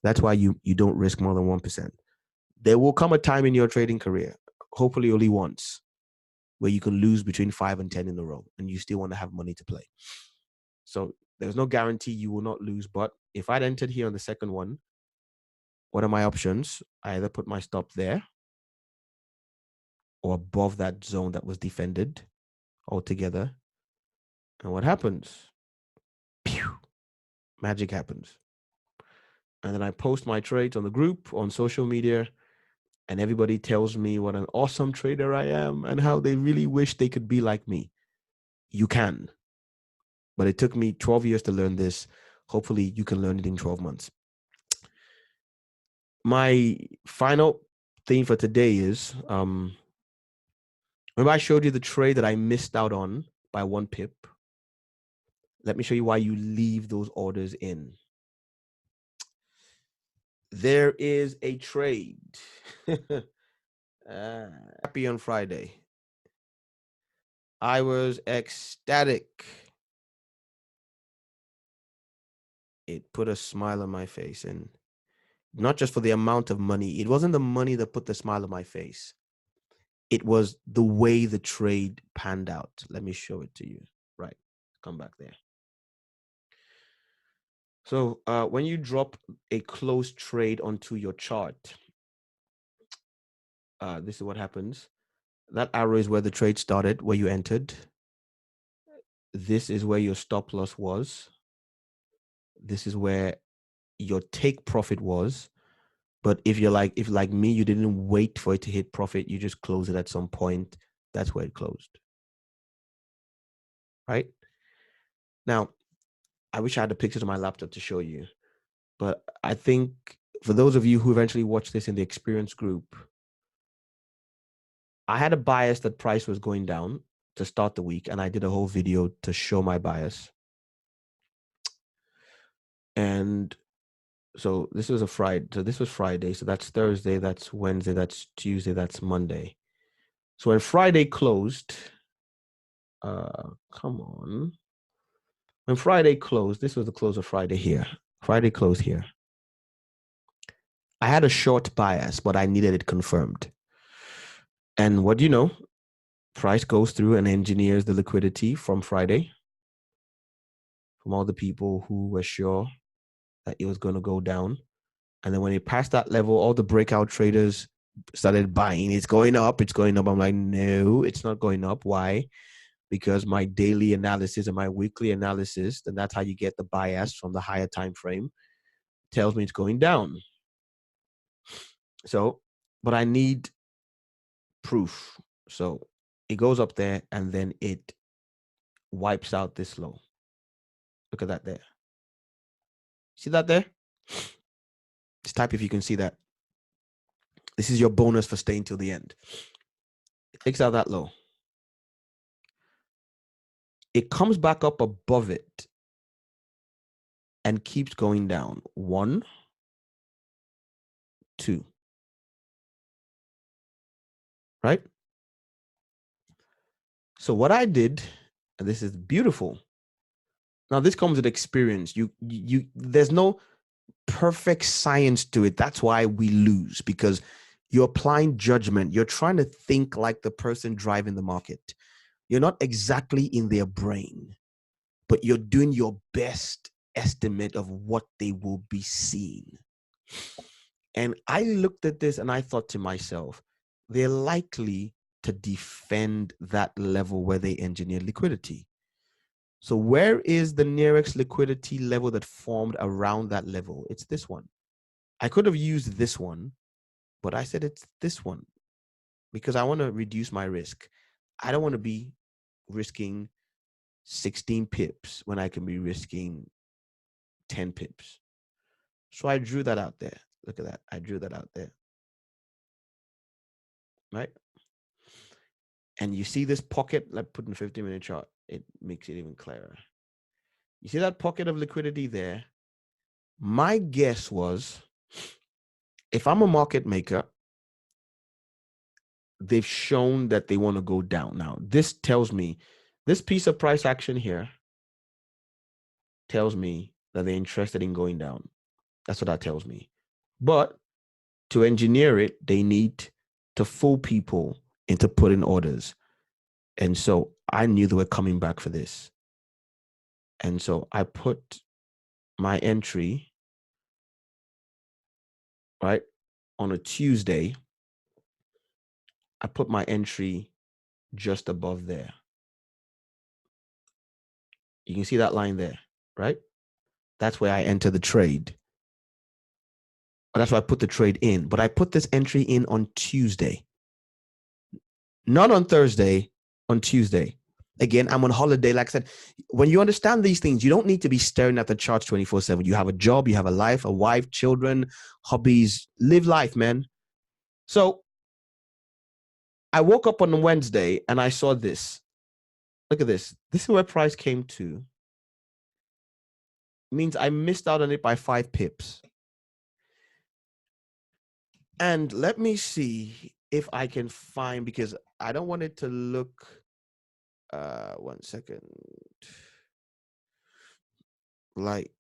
That's why you don't risk more than 1%. There will come a time in your trading career, hopefully only once, where you can lose between 5 and 10 in a row, and you still want to have money to play. So there's no guarantee you will not lose. But if I'd entered here on the second one, what are my options? I either put my stop there or above that zone that was defended altogether. And what happens? Pew! Magic happens. And then I post my trades on the group, on social media, and everybody tells me what an awesome trader I am and how they really wish they could be like me. You can. But it took me 12 years to learn this. Hopefully you can learn it in 12 months. My final thing for today is, remember I showed you the trade that I missed out on by 1 pip. Let me show you why you leave those orders in. There is a trade. Happy on Friday. I was ecstatic. It put a smile on my face, and not just for the amount of money. It wasn't the money that put the smile on my face. It was the way the trade panned out. Let me show it to you. Right. Come back there. So when you drop a closed trade onto your chart, this is what happens. That arrow is where the trade started, where you entered. This is where your stop loss was. This is where your take profit was. But if like me, you didn't wait for it to hit profit, you just close it at some point. That's where it closed. Right? Now, I wish I had the pictures on my laptop to show you. But I think for those of you who eventually watch this in the experience group, I had a bias that price was going down to start the week, and I did a whole video to show my bias. And so this was a Friday. So this was Friday. So that's Thursday. That's Wednesday. That's Tuesday. That's Monday. So when Friday closed, come on. When Friday closed, this was the close of Friday here. Friday closed here. I had a short bias, but I needed it confirmed. And what do you know? Price goes through and engineers the liquidity from Friday, from all the people who were sure that it was going to go down. And then when it passed that level, all the breakout traders started buying. It's going up. It's going up. I'm like, no, it's not going up. Why? Because my daily analysis and my weekly analysis, and that's how you get the bias from the higher time frame, tells me it's going down. So, but I need proof. So it goes up there and then it wipes out this low. Look at that there. See that there? Just type if you can see that. This is your bonus for staying till the end. It takes out that low. It comes back up above it and keeps going down. 1, 2. Right? So what I did, and this is beautiful. Now this comes with experience. There's no perfect science to it. That's why we lose, because you're applying judgment. You're trying to think like the person driving the market. You're not exactly in their brain, but you're doing your best estimate of what they will be seeing. And I looked at this and I thought to myself, they're likely to defend that level where they engineered liquidity. So where is the nearest liquidity level that formed around that level? It's this one. I could have used this one, but I said it's this one because I want to reduce my risk. I don't want to be risking 16 pips when I can be risking 10 pips. So I drew that out there. Look at that. I drew that out there. Right? And you see this pocket, like put in 15-minute chart, it makes it even clearer. You see that pocket of liquidity there? My guess was, if I'm a market maker, they've shown that they want to go down. Now, this tells me, this piece of price action here tells me that they're interested in going down. That's what that tells me. But to engineer it, they need to fool people into putting orders. And so I knew they were coming back for this. And so I put my entry, right, on a Tuesday. I put my entry just above there. You can see that line there, right? That's where I enter the trade. That's why I put the trade in. But I put this entry in on Tuesday. Not on Thursday, on Tuesday. Again, I'm on holiday. Like I said, when you understand these things, you don't need to be staring at the charts 24/7. You have a job, you have a life, a wife, children, hobbies. Live life, man. So I woke up on Wednesday and I saw this. Look at this. This is where price came to. It means I missed out on it by 5 pips. And let me see if I can find, because I don't want it to look, 1 second, like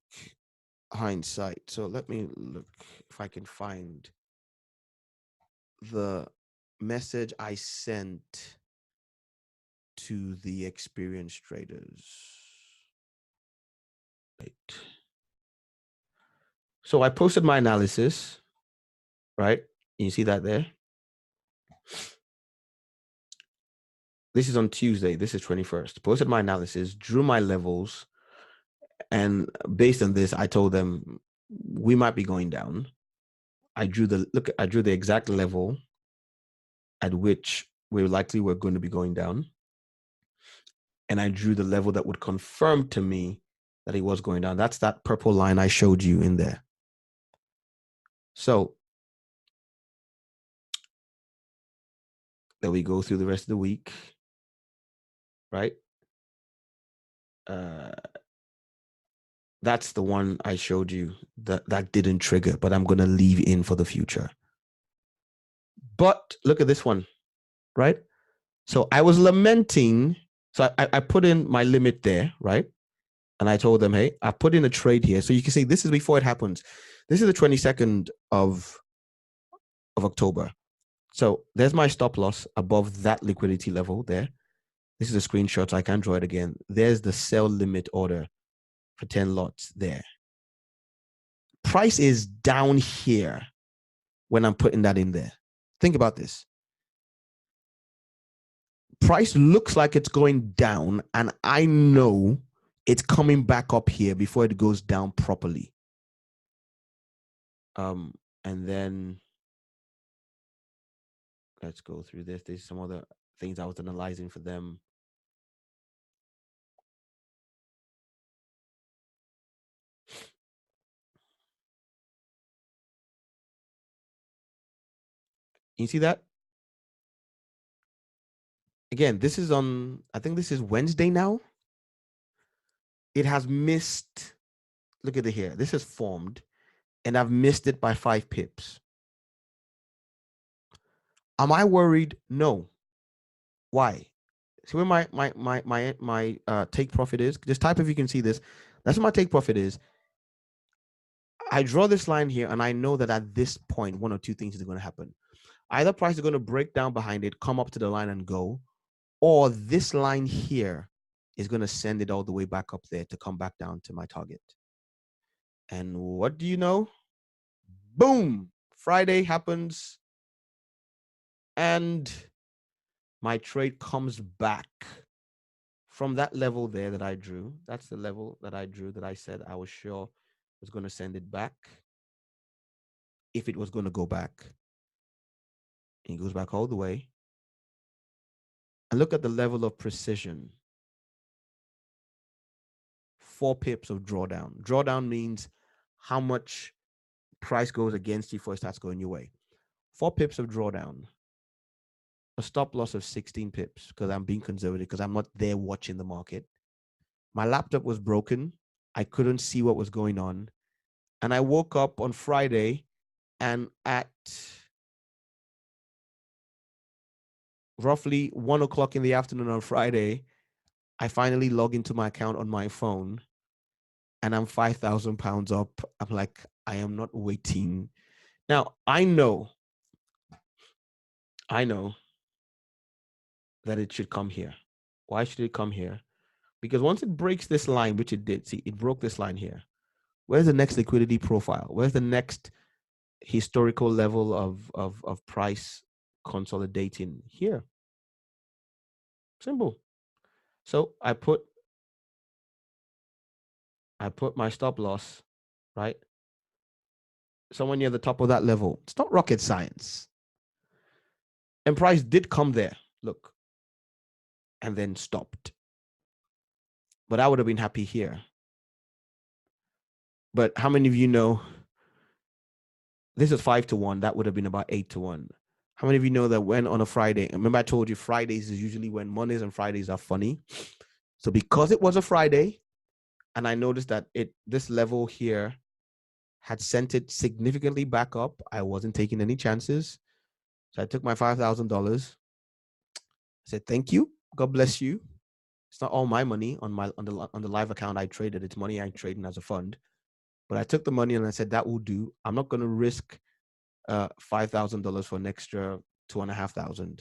hindsight. So let me look if I can find the message I sent to the experienced traders. Right. So I posted my analysis, right? You see that there? This is on Tuesday. This is 21st. Posted my analysis, drew my levels. And based on this, I told them we might be going down. I drew the exact level at which we're going to be going down. And I drew the level that would confirm to me that it was going down. That's that purple line I showed you in there. So then we go through the rest of the week, right? That's the one I showed you that didn't trigger, but I'm going to leave in for the future. But look at this one, right? So I was lamenting. So I put in my limit there, right? And I told them, hey, I put in a trade here. So you can see this is before it happens. This is the 22nd of October. So there's my stop loss above that liquidity level there. This is a screenshot. So I can't draw it again. There's the sell limit order for 10 lots there. Price is down here when I'm putting that in there. Think about this. Price looks like it's going down, and I know it's coming back up here before it goes down properly. And then let's go through this. There's some other things I was analyzing for them. You see that? Again, this is on, I think this is Wednesday now. It has missed, look at it here. This is formed, and I've missed it by 5 pips. Am I worried? No. Why? See where my take profit is? Just type if you can see this. That's what my take profit is. I draw this line here, and I know that at this point, one or two things is going to happen. Either price is going to break down behind it, come up to the line and go, or this line here is going to send it all the way back up there to come back down to my target. And what do you know? Boom! Friday happens and my trade comes back from that level there that I drew. That's the level that I drew that I said I was sure was going to send it back if it was going to go back. And it goes back all the way. And look at the level of precision. 4 pips of drawdown. Drawdown means how much price goes against you before it starts going your way. 4 pips of drawdown. A stop loss of 16 pips because I'm being conservative because I'm not there watching the market. My laptop was broken. I couldn't see what was going on. And I woke up on Friday and at roughly 1 o'clock in the afternoon on Friday, I finally log into my account on my phone and I'm 5,000 pounds up. I'm like, I am not waiting. Now, I know that it should come here. Why should it come here? Because once it breaks this line, which it did, see, it broke this line here. Where's the next liquidity profile? Where's the next historical level of price consolidating? Here. Simple. So I put my stop loss, right? Somewhere near the top of that level. It's not rocket science. And price did come there, look, and then stopped. But I would have been happy here. But how many of you know this is 5-1? That would have been about 8-1. How many of you know that when on a Friday, remember I told you Fridays is usually when Mondays and Fridays are funny. So because it was a Friday, and I noticed that this level here had sent it significantly back up, I wasn't taking any chances. So I took my $5,000. I said, thank you. God bless you. It's not all my money on the live account I traded. It's money I traded as a fund. But I took the money and I said, that will do. I'm not going to risk $5,000 for an extra $2,500.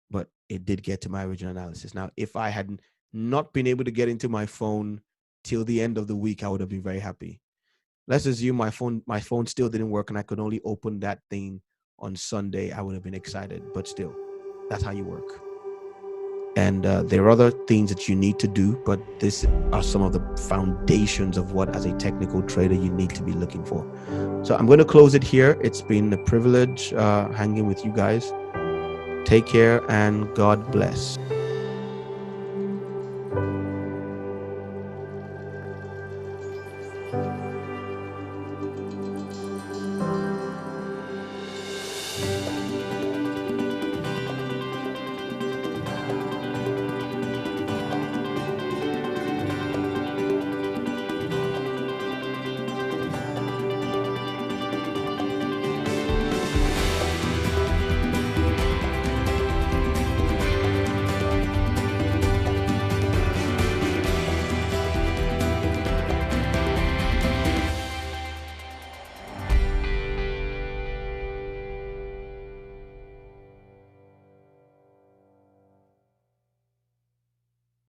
But it did get to my original analysis. Now, if I had not been able to get into my phone till the end of the week, I would have been very happy. Let's assume my phone still didn't work and I could only open that thing on Sunday. I would have been excited, but still, that's how you work. And there are other things that you need to do, but these are some of the foundations of what, as a technical trader, you need to be looking for. So I'm going to close it here. It's been a privilege hanging with you guys. Take care and God bless.